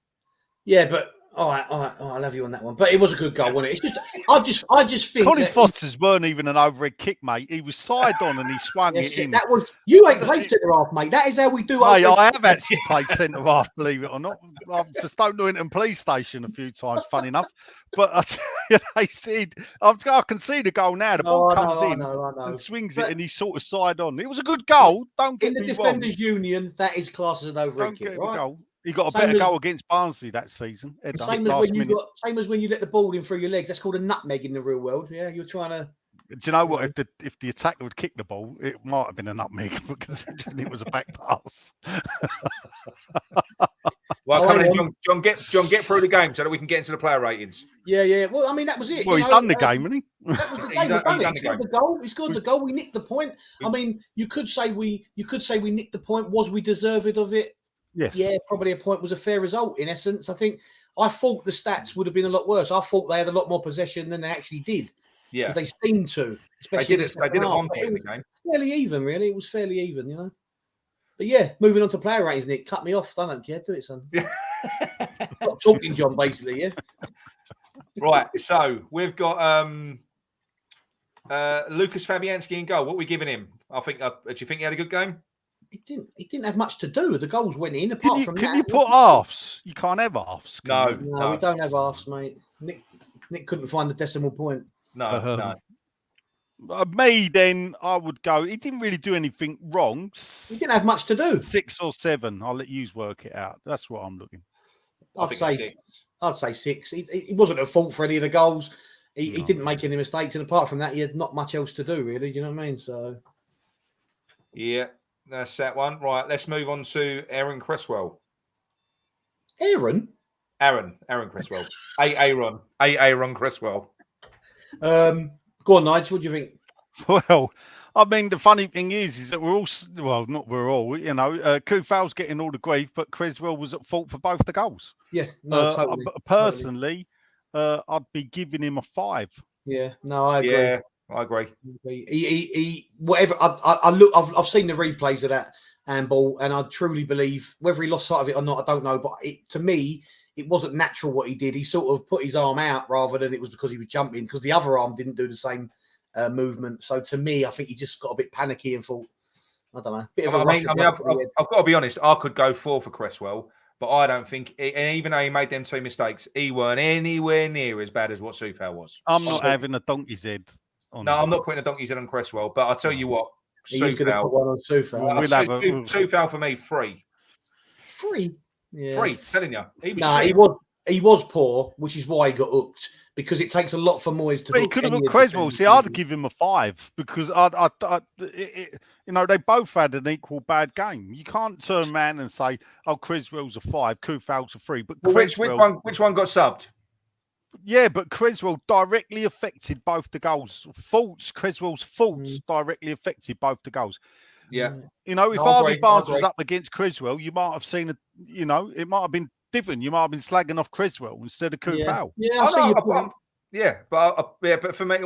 Yeah, but all right. I'll have you on that one. But it was a good goal, wasn't it? It's just, I just think Colin Foster's weren't even an overhead kick, mate. He was side on and he swung it in. That was you ain't played centre half, mate. That is how we do. Mate, I have actually played centre half, believe it or not. I've just Stoke Newington police station a few times, funny enough. But I can see the goal now. The ball comes in and swings it, and he sort of side on. It was a good goal. Don't get me wrong. In the defenders' union, that is classed as an overhead kick, right? Goal. He got a better goal against Barnsley that season. Same as when you let the ball in through your legs. That's called a nutmeg in the real world. Yeah, you're trying to. Do you know what? If the attacker would kick the ball, it might have been a nutmeg, but considering it was a back pass. Well, John, get through the game so that we can get into the player ratings. Yeah. Well, I mean, that was it. Well, he's done the game, hasn't he? That was the game. He scored the goal. We nicked the point. I mean, you could say we nicked the point. Was we deserved of it? Yes. Yeah, probably a point was a fair result in essence. I thought the stats would have been a lot worse. I thought they had a lot more possession than they actually did. Yeah, because they seemed to. Especially they did at one point in the game. Fairly even, really. It was fairly even, you know. But yeah, moving on to player ratings, Nick. Cut me off. I don't care. Do it, son. Stop talking, John. Basically, yeah. Right. So we've got Lucas Fabianski in goal. What are we giving him? I think. Do you think he had a good game? He didn't have much to do. The goals went in. Apart from that, can you put halves? You can't have halves. No, we don't have halves, mate. Nick couldn't find the decimal point. No. Me, then I would go. He didn't really do anything wrong. He didn't have much to do. 6 or 7. I'll let you work it out. That's what I'm looking. I'd say 6. He wasn't at fault for any of the goals. He didn't make any mistakes, and apart from that, he had not much else to do, really. Do you know what I mean? So, yeah, that's that one. Right, let's move on to Aaron Cresswell. Aaron Cresswell. Aaron Cresswell. Go on, Nigel. What do you think? Well, I mean, the funny thing is that Kufal's getting all the grief, but Creswell was at fault for both the goals. Yeah, no, totally. Personally, I'd be giving him a 5. Yeah, no, I agree. Yeah, I agree. He whatever. I've seen the replays of that handball, and I truly believe whether he lost sight of it or not, I don't know. But to me, it wasn't natural what he did. He sort of put his arm out rather than it was because he was jumping, because the other arm didn't do the same movement. So to me, I think he just got a bit panicky and thought, I don't know. I've got to be honest. I could go 4 for Cresswell, but I don't think, and even though he made them 2 mistakes, he weren't anywhere near as bad as what Sufal was. I'm not having a donkey's head. I'm not putting a donkey's head on Cresswell, but I'll tell you what, he's going to put one on Sufal. Sufal for me, 3. 3? Yeah. 3, telling you. He was poor, which is why he got hooked, because it takes a lot for Moyes to. But he could have got Creswell. See, I'd give him a 5 because they both had an equal bad game. You can't turn around and say, "Oh, Creswell's a 5, Kufal's a 3." But which one got subbed? Yeah, but Creswell directly affected both the goals. Creswell's faults directly affected both the goals. Yeah. If Harvey Barnes was up against Creswell, you might have seen it might have been different. You might have been slagging off Creswell instead of Kufal. Yeah, I see your point. But for me,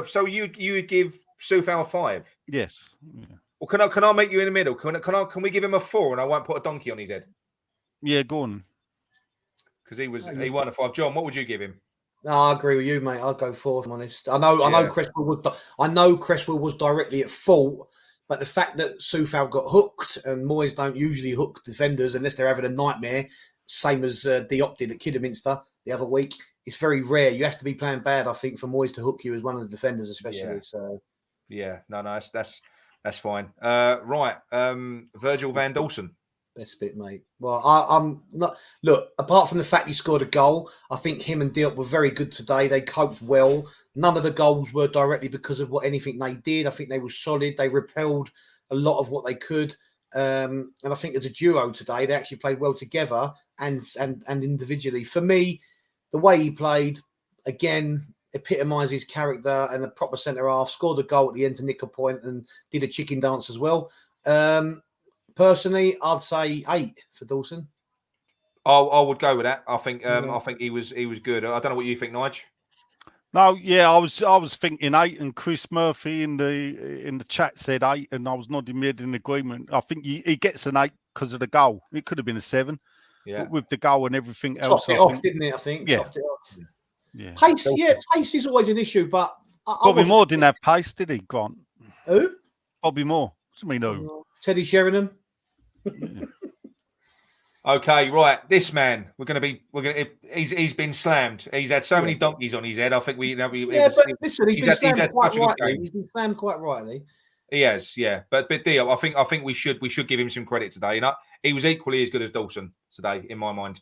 so you would give Sufal a 5? Yes. Yeah. Well, can I meet you in the middle? Can we give him a 4 and I won't put a donkey on his head? Yeah, go on. Because he won a 5. John, what would you give him? No, I agree with you, mate. I'll go 4. If I'm honest. I know Cresswell was directly at fault, but the fact that Sufal got hooked, and Moyes don't usually hook defenders unless they're having a nightmare, same as Diop did at Kidderminster the other week. It's very rare. You have to be playing bad, I think, for Moyes to hook you as one of the defenders, especially. Yeah. So, yeah, no, that's fine. Right, Virgil van Dawson. Best bit, mate. Well, I'm not. Look, apart from the fact he scored a goal, I think him and Diop were very good today. They coped well. None of the goals were directly because of anything they did. I think they were solid. They repelled a lot of what they could. And I think as a duo today, they actually played well together and individually. For me, the way he played, again, epitomised his character and the proper centre half. Scored a goal at the end to nick a point and did a chicken dance as well. Personally, I'd say 8 for Dawson. I would go with that. I think he was good. I don't know what you think, Nigel. No, yeah, I was thinking 8, and Chris Murphy in the chat said 8, and I was nodding my head in agreement. I think he gets an 8 because of the goal. It could have been a 7, yeah, with the goal and everything else. Topped it off, didn't it? I think. Yeah. Topped it off. Yeah. Pace is always an issue, but Bobby Moore didn't have pace, did he, Grant? Who? Bobby Moore. What do you mean who? Teddy Sheringham. Yeah. Okay, right. This man, he's been slammed. He's had so many donkeys on his head. I think he's been slammed quite rightly. He's been slammed quite rightly. He has, yeah. But Diop, I think we should give him some credit today. He was equally as good as Dawson today, in my mind.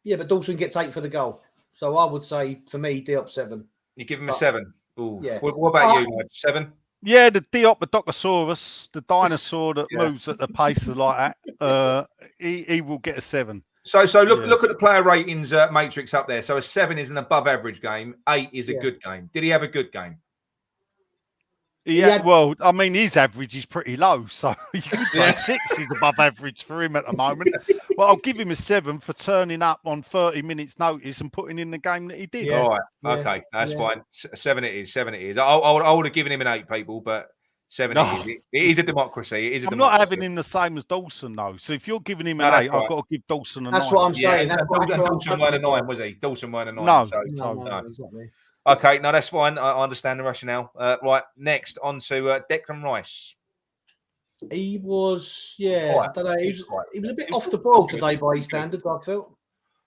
Yeah, but Dawson gets 8 for the goal. So I would say, for me, Diop 7. You give him a 7. Ooh. Yeah. What about you, Nigel? 7? Yeah, the Diop, the Docosaurus, the dinosaur that moves at the pace like that, he will get a 7. So look at the player ratings matrix up there. So a 7 is an above average game. 8 is a good game. Did he have a good game? Yeah, well, I mean, his average is pretty low, so you could say 6 is above average for him at the moment. Well, I'll give him a 7 for turning up on 30 minutes' notice and putting in the game that he did. Yeah. All right, okay, that's fine. 7 it is. 7 it is. I would have given him an 8, people, but 7 it is. It is a democracy. I'm not having him the same as Dawson, though. So if you're giving him an 8, I've got to give Dawson a 9. That's what I'm saying. Dawson weren't a 9, was he? Dawson weren't a 9. No, exactly. Okay, no, that's fine. I understand the rationale. Right, next on to Declan Rice. He was, I don't know. He was a bit off the ball today by his standards, I felt.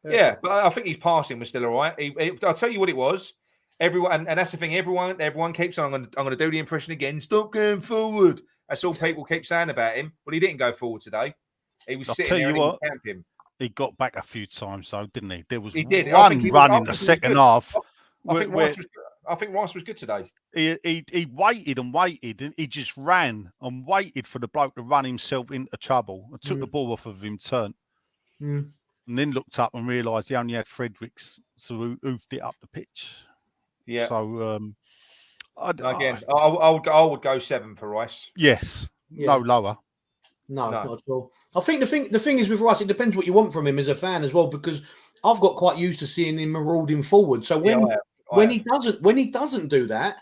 Yeah, but I think his passing was still all right. I'll tell you what it was. Everyone, and that's the thing. Everyone keeps on. I'm going to do the impression again. Stop going forward. That's all people keep saying about him. Well, he didn't go forward today. He was sitting there and he was camping. He got back a few times, though, didn't he? There was he did. one run in the second half. I think Rice was good today. He waited and waited, and he just ran and waited for the bloke to run himself into trouble and took the ball off of him, turned, and then looked up and realised he only had Fredericks, so hoofed it up the pitch. Yeah. So I would go 7 for Rice. Yes. Yeah. No lower. No, not at all. I think the thing is with Rice, it depends what you want from him as a fan as well, because I've got quite used to seeing him marauding forward. So when he doesn't do that,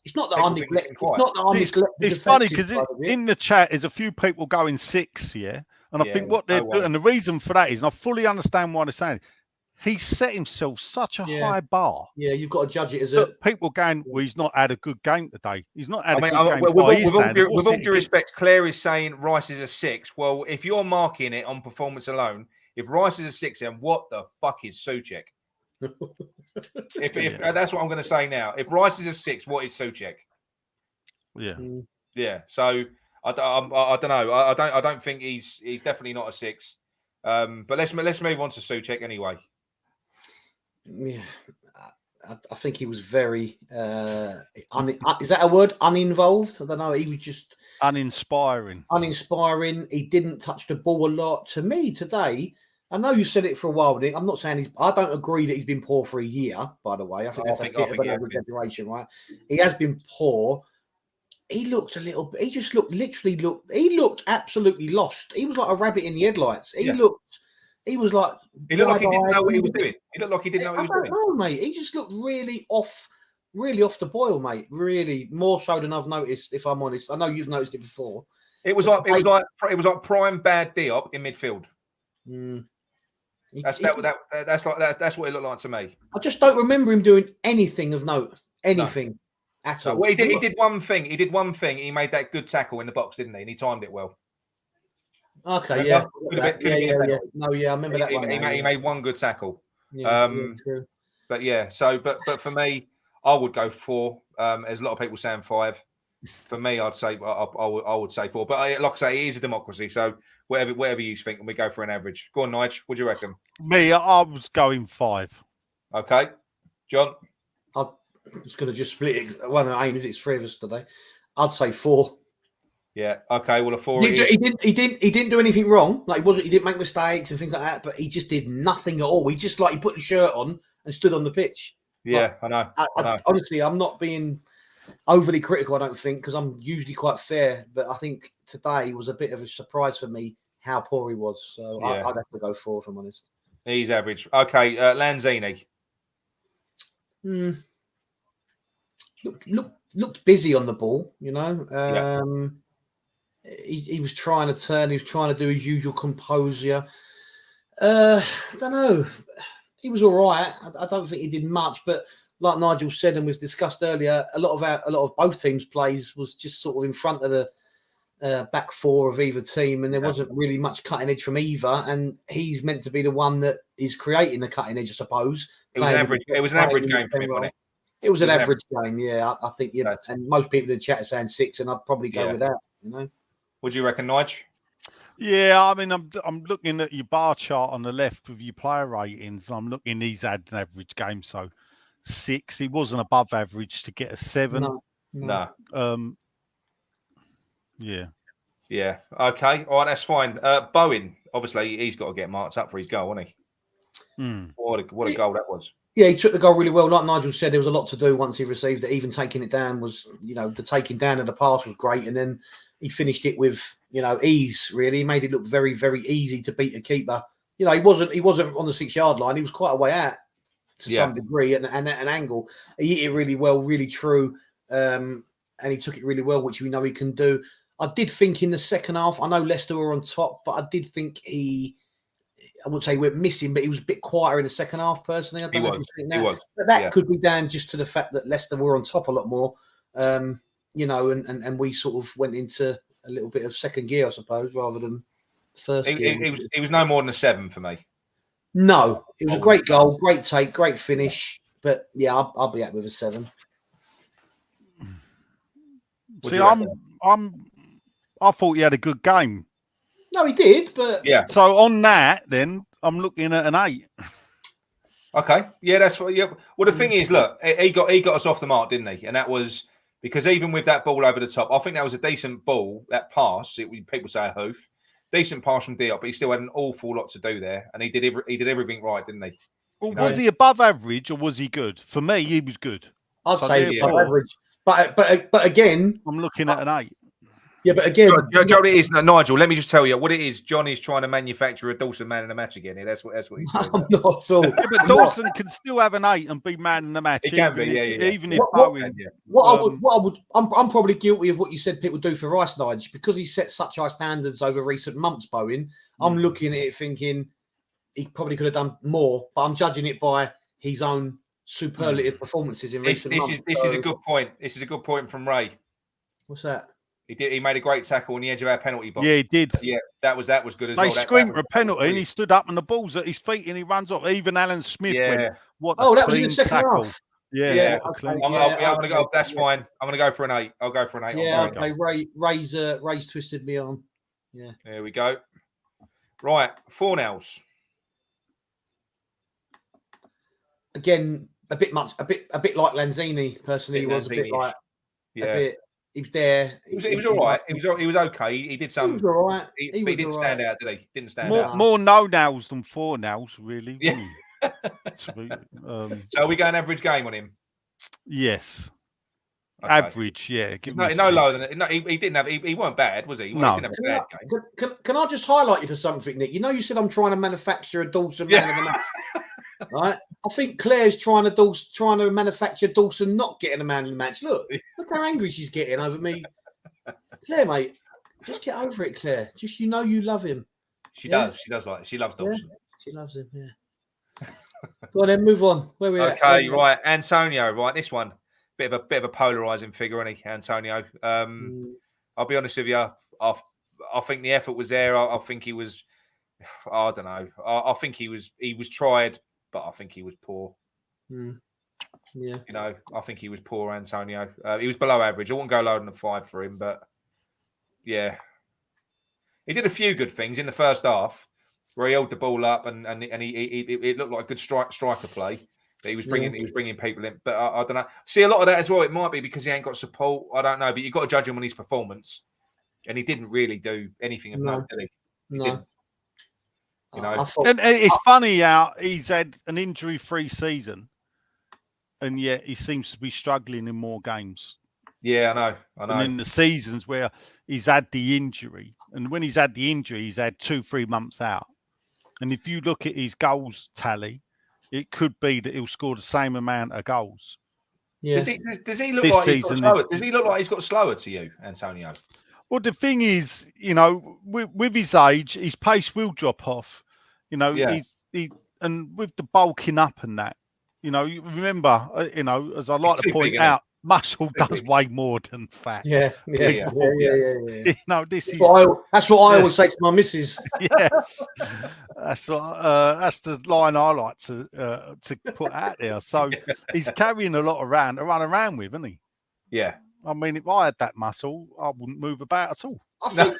it's not that I neglect. It's not that I neglect. It's funny because in the chat there's a few people going 6, and I think what they're doing, and the reason for that is, and I fully understand why they're saying it, he set himself such a high bar. Yeah, you've got to judge it as people going, well, he's not had a good game today. He's not had a good game. With all due respect, Claire is saying Rice is a 6. Well, if you're marking it on performance alone, if Rice is a 6, then what the fuck is Souček? if that's what I'm going to say now. If Rice is a 6, what is Souček? Yeah. So I don't know. I don't think he's definitely not a 6. But let's move on to Souček anyway. Yeah, I think he was very is that a word? Uninvolved? I don't know. He was just uninspiring. He didn't touch the ball a lot. To me today, I know you said it for a while, Nick. I'm not saying I don't agree that he's been poor for a year, by the way. I think that's a bit of an exaggeration, right? He has been poor. He looked he looked absolutely lost. He was like a rabbit in the headlights. He looked like he didn't know what he was doing. He looked like he didn't know what he was doing. No, mate. He just looked really off the boil, mate. Really, more so than I've noticed, if I'm honest. I know you've noticed it before. It was like prime bad Diop in midfield. That's what it looked like to me. I just don't remember him doing anything of note. Anything. At all. Well, he did one thing. He made that good tackle in the box, didn't he? And he timed it well. Okay, remember? Yeah. No, I remember that one. He made one good tackle. True. But for me, I would go 4. There's a lot of people saying 5. For me, I'd say I would say 4. But like I say, it is a democracy. So whatever you think, and we go for an average. Go on, Nigel. What do you reckon? Me, I was going 5. Okay, John. I'm just going to just split it. Well, it ain't, is it? It's 3 of us today. I'd say 4. Yeah. Okay. Well, a 4. He didn't do anything wrong. Like he didn't make mistakes and things like that. But he just did nothing at all. He just he put the shirt on and stood on the pitch. Yeah, I know. Honestly, I'm not being overly critical. I don't think, because I'm usually quite fair. But I think today was a bit of a surprise for me how poor he was. So I'd have to go 4 if I'm honest. He's average. Okay, Lanzini. Looked busy on the ball, He was trying to turn. He was trying to do his usual composure. I don't know. He was all right. I don't think he did much, but like Nigel said and was discussed earlier, a lot of both teams' plays was just sort of in front of the back 4 of either team, and there wasn't really much cutting edge from either. And he's meant to be the one that is creating the cutting edge, I suppose. It was an average game for him, wasn't it? It was an average game, yeah. I think, and most people in the chat are saying 6, and I'd probably go with that. What do you reckon, Nigel? Yeah, I mean, I'm looking at your bar chart on the left with your player ratings, and I'm looking. He's had an average game, so 6. He wasn't above average to get a 7. No. Yeah. Okay. All right. That's fine. Bowen, obviously, he's got to get marked up for his goal, hasn't he? What a goal that was. Yeah, he took the goal really well. Like Nigel said, there was a lot to do once he received it. Even taking it down was, the taking down of the pass was great. And then he finished it with, ease, really. He made it look very, very easy to beat a keeper. He wasn't on the 6-yard line. He was quite a way out to some degree and at an angle. He hit it really well, really true. And he took it really well, which we know he can do. I did think in the second half, I know Leicester were on top, but I did think I wouldn't say he went missing, but he was a bit quieter in the second half, personally. I don't know if you think that. He was. But that could be down just to the fact that Leicester were on top a lot more, and we sort of went into a little bit of second gear, I suppose, rather than first gear. It was no more than a 7 for me. No, it was a great goal, great take, great finish. But yeah, I'll be happy with a 7. See, I thought he had a good game. No, he did, but Yeah. So on that, then I'm looking at an 8. Okay. Yeah, that's what. Yeah. Well, the thing is, look, he got us off the mark, didn't he? And that was because even with that ball over the top, I think that was a decent ball. That pass, people say a hoof, decent pass from Diop, but he still had an awful lot to do there, and he did everything right, didn't he? Well, was he above average or was he good? For me, he was good. I'd So say he's above therefore, average. But again, I'm looking at an 8. yeah, but again, John, it is Nigel. Let me just tell you what it is. John is trying to manufacture a Dawson man in the match again. That's what he's doing. I'm not at all. Yeah, but Dawson can still have an 8 and be man in the match. He can be, even if Bowen. I'm probably guilty of what you said people do for Rice, Nigel, because he set such high standards over recent months. Bowen, I'm looking at it thinking he probably could have done more, but I'm judging it by his own superlative performances in recent months. This is a good point. This is a good point from Ray. What's that? He made a great tackle on the edge of our penalty box. Yeah, he did. Yeah, that was good as they well. They screamed for a penalty and he stood up and the ball's at his feet and he runs off. Even Alan Smith went, what a that was clean in the second tackle. half. Yeah. Okay. I'm going to go. That's fine. I'm going to go for an 8. I'll go for an 8. Yeah, okay. Ray's twisted me on. Yeah. There we go. Right, Fornals. Again, a bit like Lanzini. Personally, he was a bit like a bit. He was there. He was all right. He was okay. He did some. He was all right. He didn't stand out, did he? Didn't stand out. More no-nails than 4-nails, really. Yeah. So are we going average game on him? Yes. Okay. Average, yeah. No lower than it. No, he didn't have. He weren't bad, was he? No. He didn't have a bad game. Can I just highlight you to something, Nick? You know, you said I'm trying to manufacture a Dawson man of the match, right? I think Claire's trying to manufacture Dawson not getting a man of the match. Look how angry she's getting over me. Claire, mate, just get over it, Claire. Just you love him. She does. She does like it. She loves Dawson. Yeah, she loves him. Yeah. Go on, then move on. Where we at? Okay, right. Antonio, right. This one, bit of a polarizing figure, isn't he, Antonio? I'll be honest with you. I think the effort was there. I think he was. I don't know. I think he was tried, but I think he was poor. Yeah. I think he was poor, Antonio. He was below average. I wouldn't go lower than a 5 for him, but yeah, he did a few good things in the first half where he held the ball up and it looked like a good striker play. But he was bringing people in. But I don't know. See, a lot of that as well. It might be because he ain't got support. I don't know. But you've got to judge him on his performance, and he didn't really do anything of note, did he? No. And it's funny how he's had an injury-free season, and yet he seems to be struggling in more games. Yeah, I know. And in the seasons where he's had the injury, and when he's had the injury, he's had 2-3 months out. And if you look at his goals tally, it could be that he'll score the same amount of goals. Yeah. Does he look like he's got slower? Does he look like he's got slower to you, Antonio? Well, the thing is, with his age, his pace will drop off. And with the bulking up and that, you remember, as I like to point out, muscle does way more than fat. Yeah. This is that's what I always say to my missus. Yes, that's the line I like to put out there. So he's carrying a lot around to run around with, isn't he? Yeah. I mean, if I had that muscle, I wouldn't move about at all. I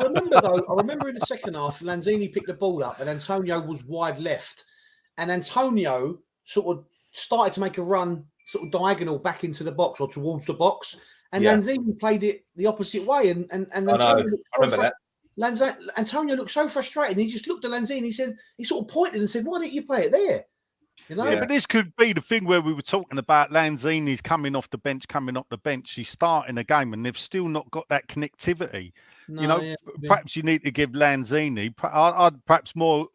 remember in the second half, Lanzini picked the ball up and Antonio was wide left. And Antonio sort of started to make a run sort of diagonal back into the box or towards the box. And Lanzini played it the opposite way. And Antonio Antonio looked so frustrated. He just looked at Lanzini. He sort of pointed and said, "Why didn't you play it there?" Yeah, but this could be the thing where we were talking about Lanzini's coming off the bench. He's starting a game and they've still not got that connectivity. Perhaps you need to give Lanzini, I'd perhaps more,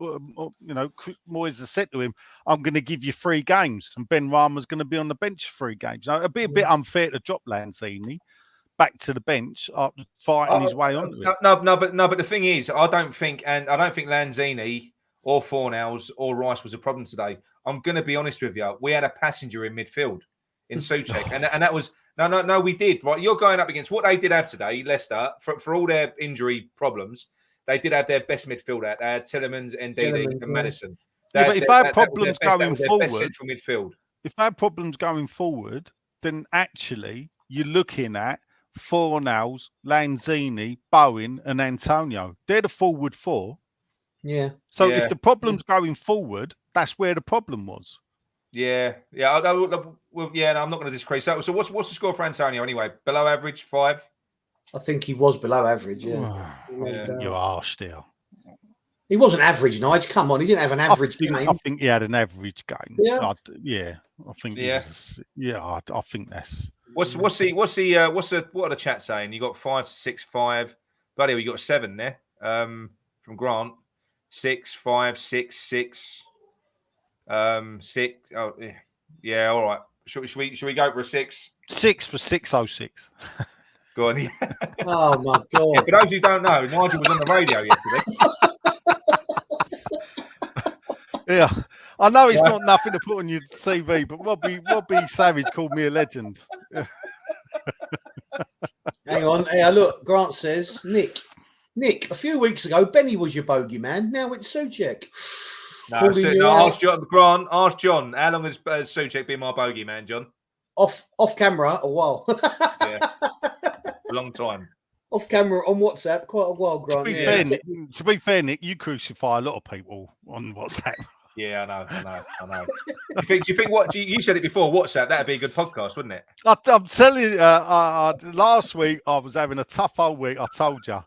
Moyes has said to him, I'm going to give you 3 games and Ben Rama's going to be on the bench 3 games. It'd be a bit unfair to drop Lanzini back to the bench after fighting his way onto it. But the thing is, I don't think Lanzini or Fornals or Rice was a problem today. I'm going to be honest with you. We had a passenger in midfield in Souček, and that was no, we did right. You're going up against what they did have today, Leicester, for all their injury problems. They did have their best midfield out. They had Tielemans and Ndidi and Madison. But if they had problems going forward, central midfield. if they had problems going forward, then actually you're looking at Fornals, Lanzini, Bowen, and Antonio. They're the forward four. Yeah. So if the problem's going forward, that's where the problem was. Yeah. Well, yeah. No, I'm not going to discrease that. So what's the score for Antonio anyway? Below average, 5. I think he was below average. Yeah. You're harsh still. He wasn't average, Nigel. Come on, he didn't have an average game. I think he had an average game. Yeah. I think. I think that's. What are the chat saying? You got 5 to 6, 5. Bloody hell, you got 7 there. From Grant, 6, 5, 6, 6. 6. Oh, yeah. All right. Should we go for a 6? 6 for 606. Go on. Yeah. Oh my god! Yeah, for those who don't know, Nigel was on the radio yesterday. Yeah, I know it's not nothing to put on your CV, but Robbie Savage called me a legend. Hang on. Hey, look, Grant says, Nick, a few weeks ago, Benny was your bogey man. Now it's Souček. Ask John. Ask John. How long has Souček been my bogey man, John? Off camera, a while. Yeah, a long time. Off camera on WhatsApp, quite a while, Grant. To be fair, Nick, you crucify a lot of people on WhatsApp. Yeah, I know. Do you think what you said it before? WhatsApp, that'd be a good podcast, wouldn't it? I'm telling you, last week I was having a tough old week. I told you,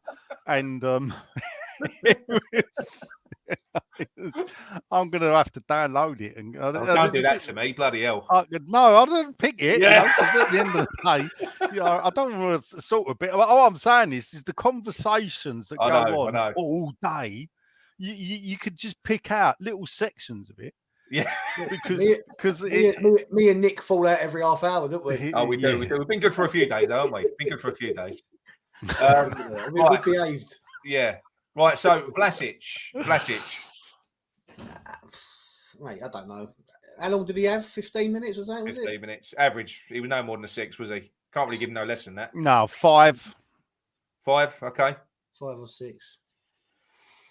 and I'm going to have to download it. And don't do that to me, bloody hell. No, I don't pick it. Yeah. 'Cause at the end of the day, I don't want to sort of bit. All I'm saying is the conversations that go on all day. You could just pick out little sections of it. Yeah, because me and Nick fall out every half hour, don't we? Oh, we do. We've been good for a few days, haven't we? Been good for a few days. Right. We behaved. Yeah. Right. So Vlasic. Mate, I don't know. How long did he have? 15 minutes or something? 15 minutes. Average. He was no more than a 6, was he? Can't really give him no less than that. No, 5. 5. Okay. 5 or 6.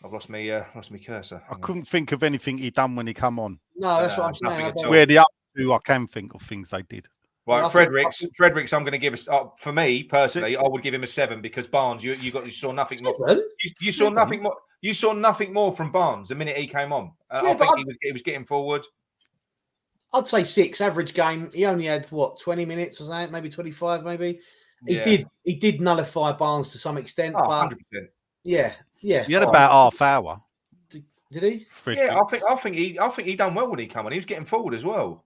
I've lost me cursor. I couldn't think of anything he done when he come on. No, that's what I'm saying. Where the other two, I can think of things they did. Right, well, Fredericks, I'm going to give us. For me personally, I would give him a 7 because Barnes, you saw nothing more. You saw nothing more. You saw nothing more from Barnes the minute he came on. I think he was getting forward. I'd say 6 average game. He only had 20 minutes or something, maybe 25, maybe. He did nullify Barnes to some extent, but 100%. Yeah. He had about half hour. Did he? Yeah, I think he done well when he came on. He was getting forward as well.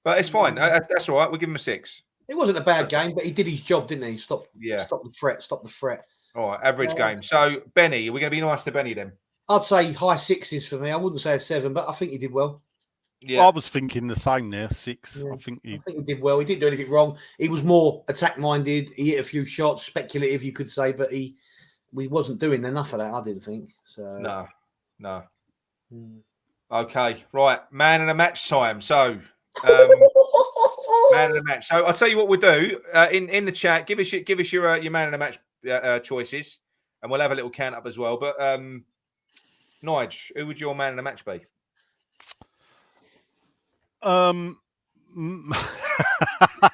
But it's fine. That's all right. We'll give him a 6. It wasn't a bad game, but he did his job, didn't he? Stop the threat. All right, average game. So Benny, are we going to be nice to Benny then? I'd say high 6s for me. I wouldn't say a 7, but I think he did well. Yeah, well, I was thinking the same there. 6. Yeah. I think he did well. He didn't do anything wrong. He was more attack minded. He hit a few shots, speculative, you could say, but we wasn't doing enough of that, I didn't think. So no. Okay, right. Man of the match time. So man of the match. So I'll tell you what we'll do. In the chat, give us your man of the match choices, and we'll have a little count up as well. But Nige, who would your man of the match be?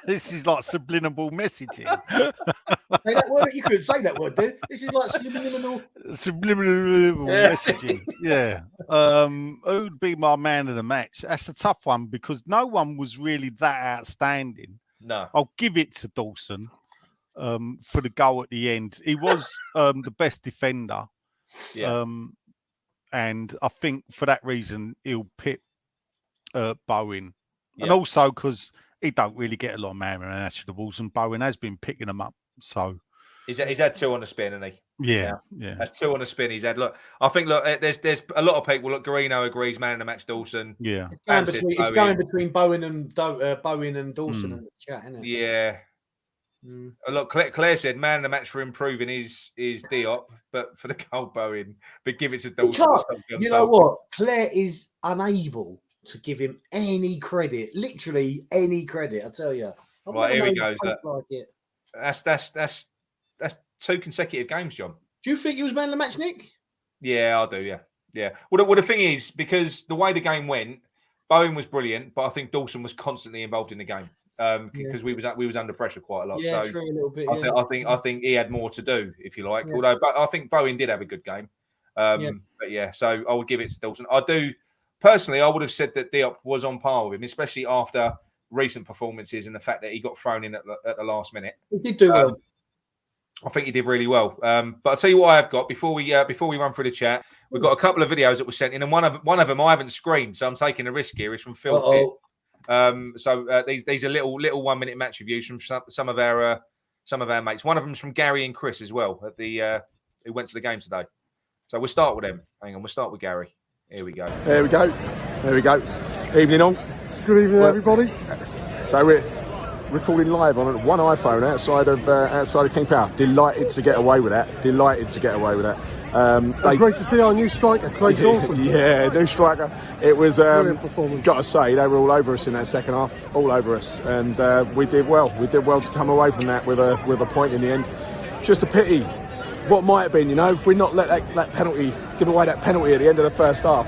This is like subliminal messaging. Say that word. You could say that word, then. This is like subliminal messaging. Yeah. Who would be my man of the match? That's a tough one because no one was really that outstanding. No. I'll give it to Dawson for the goal at the end. He was the best defender. Yeah. And I think for that reason he'll pit Bowen. Yeah. And also because he don't really get a lot of man of the match the balls, and Bowen has been picking them up. So he's had 2 on the spin, hasn't he? Yeah. That's 2 on the spin. He's had. Look, I think. Look, there's a lot of people. Look, Garino agrees. Man of the match, Dawson. Yeah. It's going between Bowen and Dawson in the chat, isn't it? Yeah. Look, Claire said man of the match for improving is Diop, but for the goal Bowen, but give it to Dawson. You know what? Claire is unable to give him any credit, literally any credit. I tell you. Right, here he goes. Like it. That's 2 consecutive games, John. Do you think he was man of the match, Nick? Yeah, I do. Yeah. Well, the thing is, because the way the game went, Bowen was brilliant, but I think Dawson was constantly involved in the game because we was under pressure quite a lot. Yeah, so true, a little bit. I think he had more to do, if you like. Yeah. Although, but I think Bowen did have a good game. But yeah, so I would give it to Dawson. I do personally. I would have said that Diop was on par with him, especially after recent performances and the fact that he got thrown in at the last minute. He did do well. I think he did really well. But I'll tell you what I've got before we run through the chat. We've got a couple of videos that were sent in, and one of them I haven't screened, so I'm taking a risk here. It's from Phil Pitt. So these are little 1 minute match reviews from some of our mates. One of them's from Gary and Chris as well at the who went to the game today. So we'll start with them. Hang on, we'll start with Gary. Here we go. There we go. Evening on. Good evening, everybody. So we're recording live on one iPhone outside of King Power. Delighted to get away with that. Great to see our new striker, Craig Dawson. Yeah, new striker. It was brilliant performance. Got to say, they were all over us in that second half, all over us, and we did well. We did well to come away from that with a point in the end. Just a pity. What might have been, if we not let that penalty, give away that penalty at the end of the first half,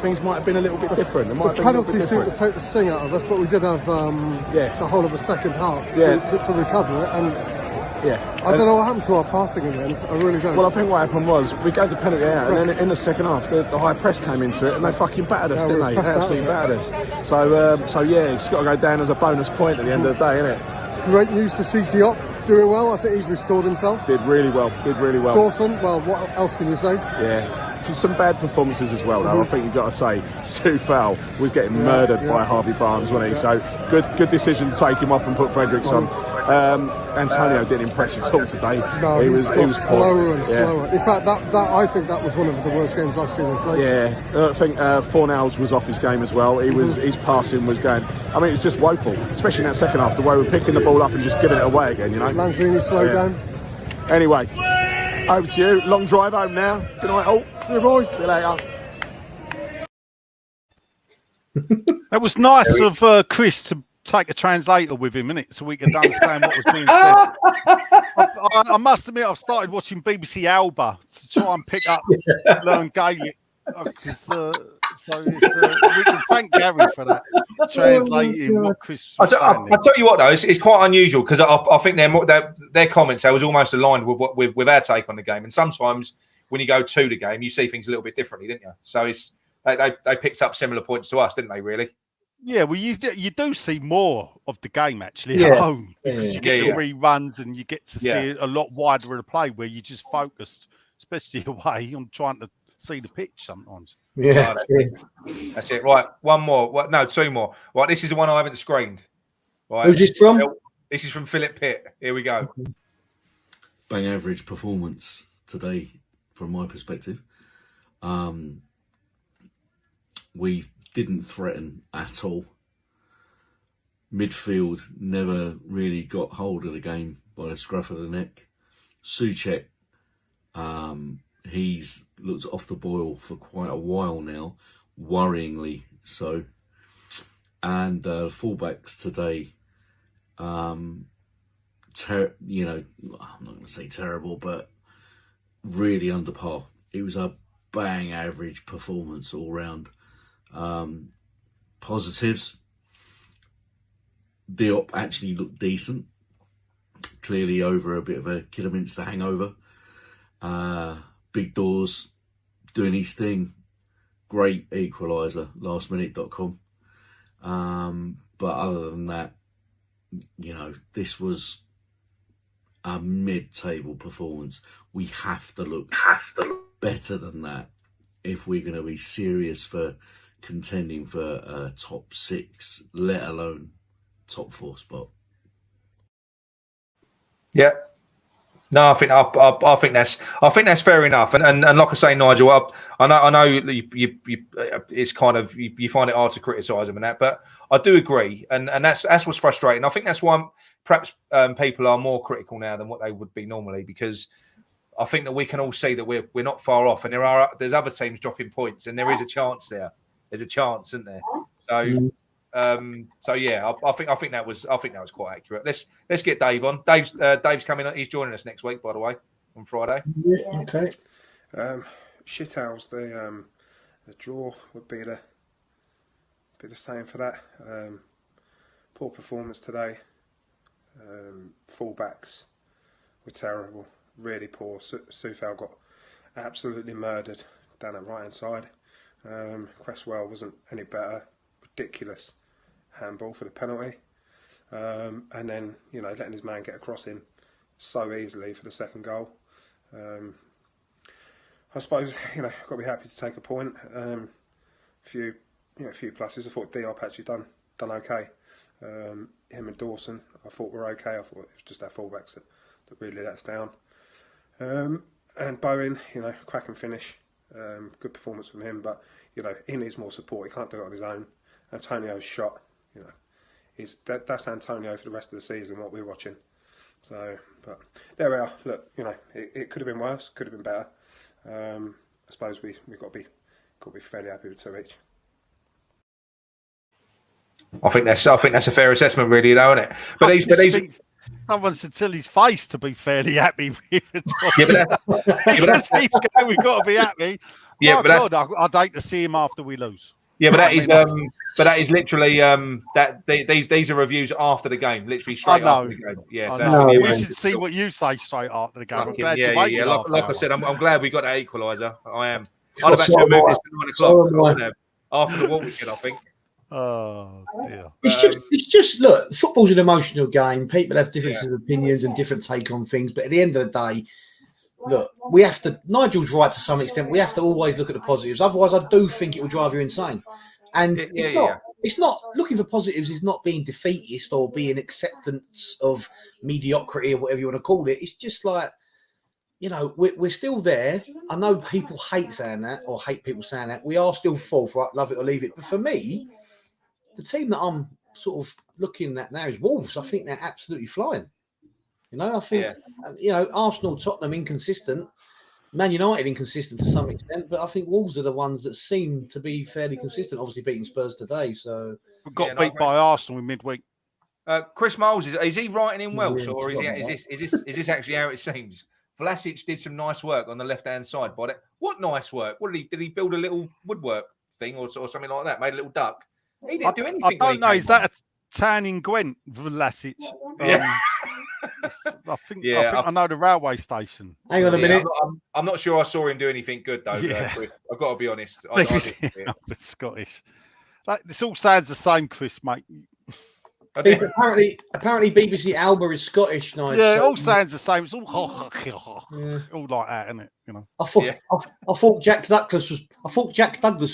things might have been a little bit different. The penalty seemed to take the sting out of us, but we did have the whole of the second half to recover it. And I don't know what happened to our passing in the end. I really don't. Well, I think what happened was we gave the penalty out, and then in the second half, the high press came into it, and they fucking battered us, didn't they? They absolutely battered us. So it's got to go down as a bonus point at the end of the day, isn't it? Great news to see Diop doing well. I think he's restored himself. Did really well. Dawson, well, what else can you say? Yeah. Some bad performances as well, though. I think you've got to say, Soufal was getting murdered by Harvey Barnes, wasn't he? So good decision to take him off and put Fredericks on. Antonio didn't impress at all today. No, he was slower and Yeah. slower. In fact, I think that was one of the worst games I've seen him play. Yeah, I think Fornals was off his game as well. His passing was going. I mean, it's just woeful, especially in that second half. The way we're picking the ball up and just giving it away again. Lanzini slowed down. Anyway. Over to you. Long drive home now. Good night, all. See you, boys. See you later. It was nice of Chris to take a translator with him, innit, so we could understand what was being said. I must admit, I've started watching BBC Alba to try and pick up, learn Gaelic. So we can thank Gary for that, translating what Chris was saying. I'll tell you what, though, it's quite unusual because I think their comments, was almost aligned with our take on the game. And sometimes when you go to the game, you see things a little bit differently, didn't you? So they picked up similar points to us, didn't they, really? Yeah, well, you do see more of the game, actually, at home. Because you get the reruns and you get to see a lot wider of the play where you just focused, especially away, on trying to see the pitch sometimes. Yeah, that's it. Right, one more. No, two more. Right, this is the one I haven't screened. Right, who's this from? This is from Philip Pitt. Here we go. Bang average performance today, from my perspective. We didn't threaten at all. Midfield never really got hold of the game by the scruff of the neck. Souček, he's looked off the boil for quite a while now, worryingly so. And fullbacks today, I'm not going to say terrible, but really under par. It was a bang average performance all round. Positives, Diop actually looked decent, clearly over a bit of a Kidderminster hangover. Big Doors doing his thing, great equaliser, lastminute.com. But other than that, this was a mid-table performance. We have to look better than that if we're going to be serious for contending for a top 6, let alone top 4 spot. Yeah. No, I think that's fair enough, and like I say, Nigel, I know you it's kind of you find it hard to criticise them and that, but I do agree, and that's what's frustrating. I think that's why perhaps people are more critical now than what they would be normally, because I think that we can all see that we're not far off, and there's other teams dropping points, and there is a chance there. There's a chance, isn't there? So yeah, I think that was quite accurate. Let's get Dave on. Dave's coming on. He's joining us next week, by the way, on Friday. Yeah, okay. Shithouse, the draw would be the bit the same for that. Poor performance today. Fullbacks were terrible, really poor. Sufal got absolutely murdered down at right hand side. Cresswell wasn't any better. Ridiculous handball for the penalty. And then, letting his man get across him so easily for the second goal. I suppose, got to be happy to take a point. Few pluses. I thought Diop actually done okay. Him and Dawson, I thought were okay. I thought it was just our fullbacks that really let us down. And Bowen, cracking finish. Good performance from him, but he needs more support. He can't do it on his own. Antonio's shot, that's Antonio for the rest of the season. What we're watching. So, but there we are. Look, it could have been worse. Could have been better. I suppose we've got to be fairly happy with 2 each. I think that's a fair assessment, really, though, isn't it? But someone should tell his face to be fairly happy with it. We've got to be happy. Yeah, but God, I'd hate to see him after we lose. Yeah, but that is literally these are reviews after the game, literally straight after the game. Yeah, so we should see what you say straight after the game. I'm glad you waited. Like I said, I'm glad we got that equaliser. I am. I'd have actually moved this to 9 o'clock after the Walton, I think. Oh dear. It's just look, football's an emotional game. People have different opinions and different take on things, but at the end of the day, look, we have to. Nigel's right to some extent. We have to always look at the positives. Otherwise, I do think it will drive you insane. And it's not looking for positives. Is not being defeatist or being acceptance of mediocrity or whatever you want to call it. It's just like, we're still there. I know people hate saying that or hate people saying that. We are still fourth, right? Love it or leave it. But for me, the team that I'm sort of looking at now is Wolves. I think they're absolutely flying. I think, Arsenal, Tottenham, inconsistent. Man United, inconsistent to some extent. But I think Wolves are the ones that seem to be fairly consistent, obviously beating Spurs today. So we got beat by Arsenal in midweek. Chris Moles, is he writing in Welsh or is this actually how it seems? Vlasic did some nice work on the left-hand side. What nice work? What did he build a little woodwork thing or something like that? Made a little duck? He didn't do anything. I don't know. Is that a town in Gwent, Vlasic? I think I know the railway station. Hang on a minute. I'm not sure I saw him do anything good though. Chris. I've got to be honest. Scottish. This all sounds the same, Chris, mate. Apparently, BBC Alba is Scottish now. Yeah, it all sounds the same. It's all all like that, isn't it? I thought Jack Douglas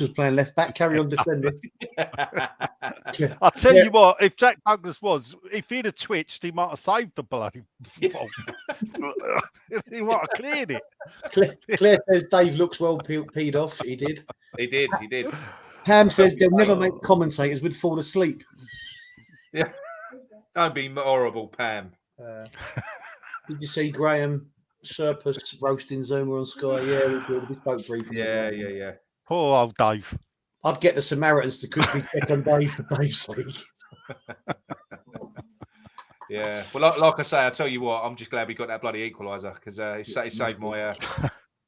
was playing left back. Carry on defending. I tell you what, if Jack Douglas if he'd have twitched, he might have saved the bloody ball. He might have cleared it. Claire says Dave looks well peed off. He did. He did. Pam says they'll never make commentators would fall asleep. Yeah, don't be horrible, Pam. Did you see Graham Surplus roasting Zuma on Sky? Yeah, we spoke briefly. Yeah. Poor old Dave. I'd get the Samaritans to quickly check on Dave for Dave's sake. Yeah, well, like I say, I tell you what, I'm just glad we got that bloody equaliser because it saved my.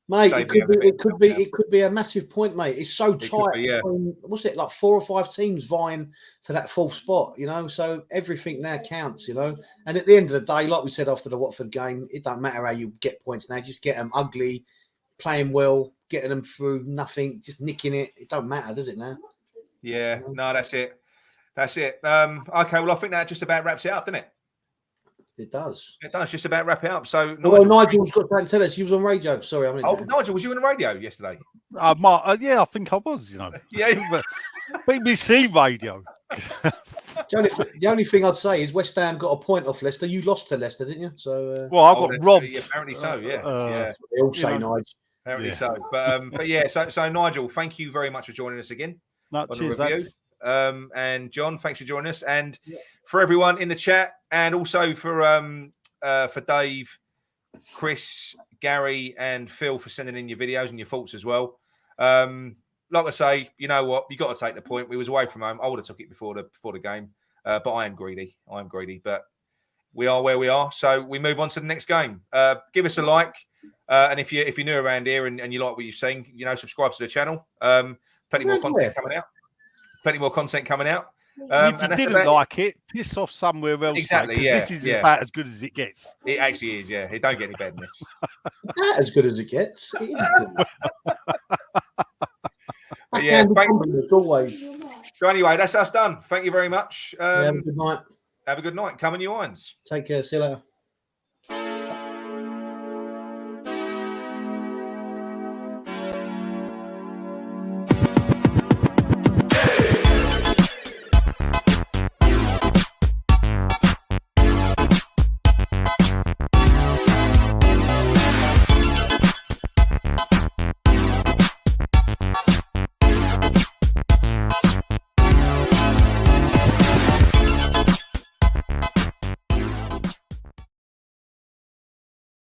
Mate, it could be a massive point, mate. It's so tight. Between, what's it, like 4 or 5 teams vying for that 4th spot, so everything now counts, And at the end of the day, like we said after the Watford game, it don't matter how you get points now. Just get them ugly, playing well, getting them through nothing, just nicking it. It don't matter, does it now? Yeah, no, that's it. Okay, well, I think that just about wraps it up, doesn't it? It does. It does just about wrap it up. So, Nigel's got to tell us. He was on radio. Sorry, Nigel, was you on the radio yesterday? Yeah, I think I was. Yeah, but BBC radio. The only thing I'd say is West Ham got a point off Leicester. You lost to Leicester, didn't you? So, I got robbed. Apparently so. Yeah. They all say Nigel. Apparently so. But yeah. So Nigel, thank you very much for joining us again. Cheers, and John, thanks for joining us, and for everyone in the chat, and also for Dave, Chris, Gary, and Phil for sending in your videos and your thoughts as well. Like I say, you know what, you got to take the point. We was away from home. I would have took it before the game, but I am greedy. But we are where we are, so we move on to the next game. Give us a like, and if you're new around here and you like what you've seen, subscribe to the channel. Plenty more content coming out. plenty more content coming out. And if you and that's didn't about like it, piss off somewhere else. Exactly, Because yeah, this is yeah. about as good as it gets. it actually is, yeah. It don't get any better than this. That as good as it gets. It is good. But yeah, Backhanded always. So anyway, that's us done. Thank you very much. Have a good night. Have a good night. Come on, you irons. Take care. See you later.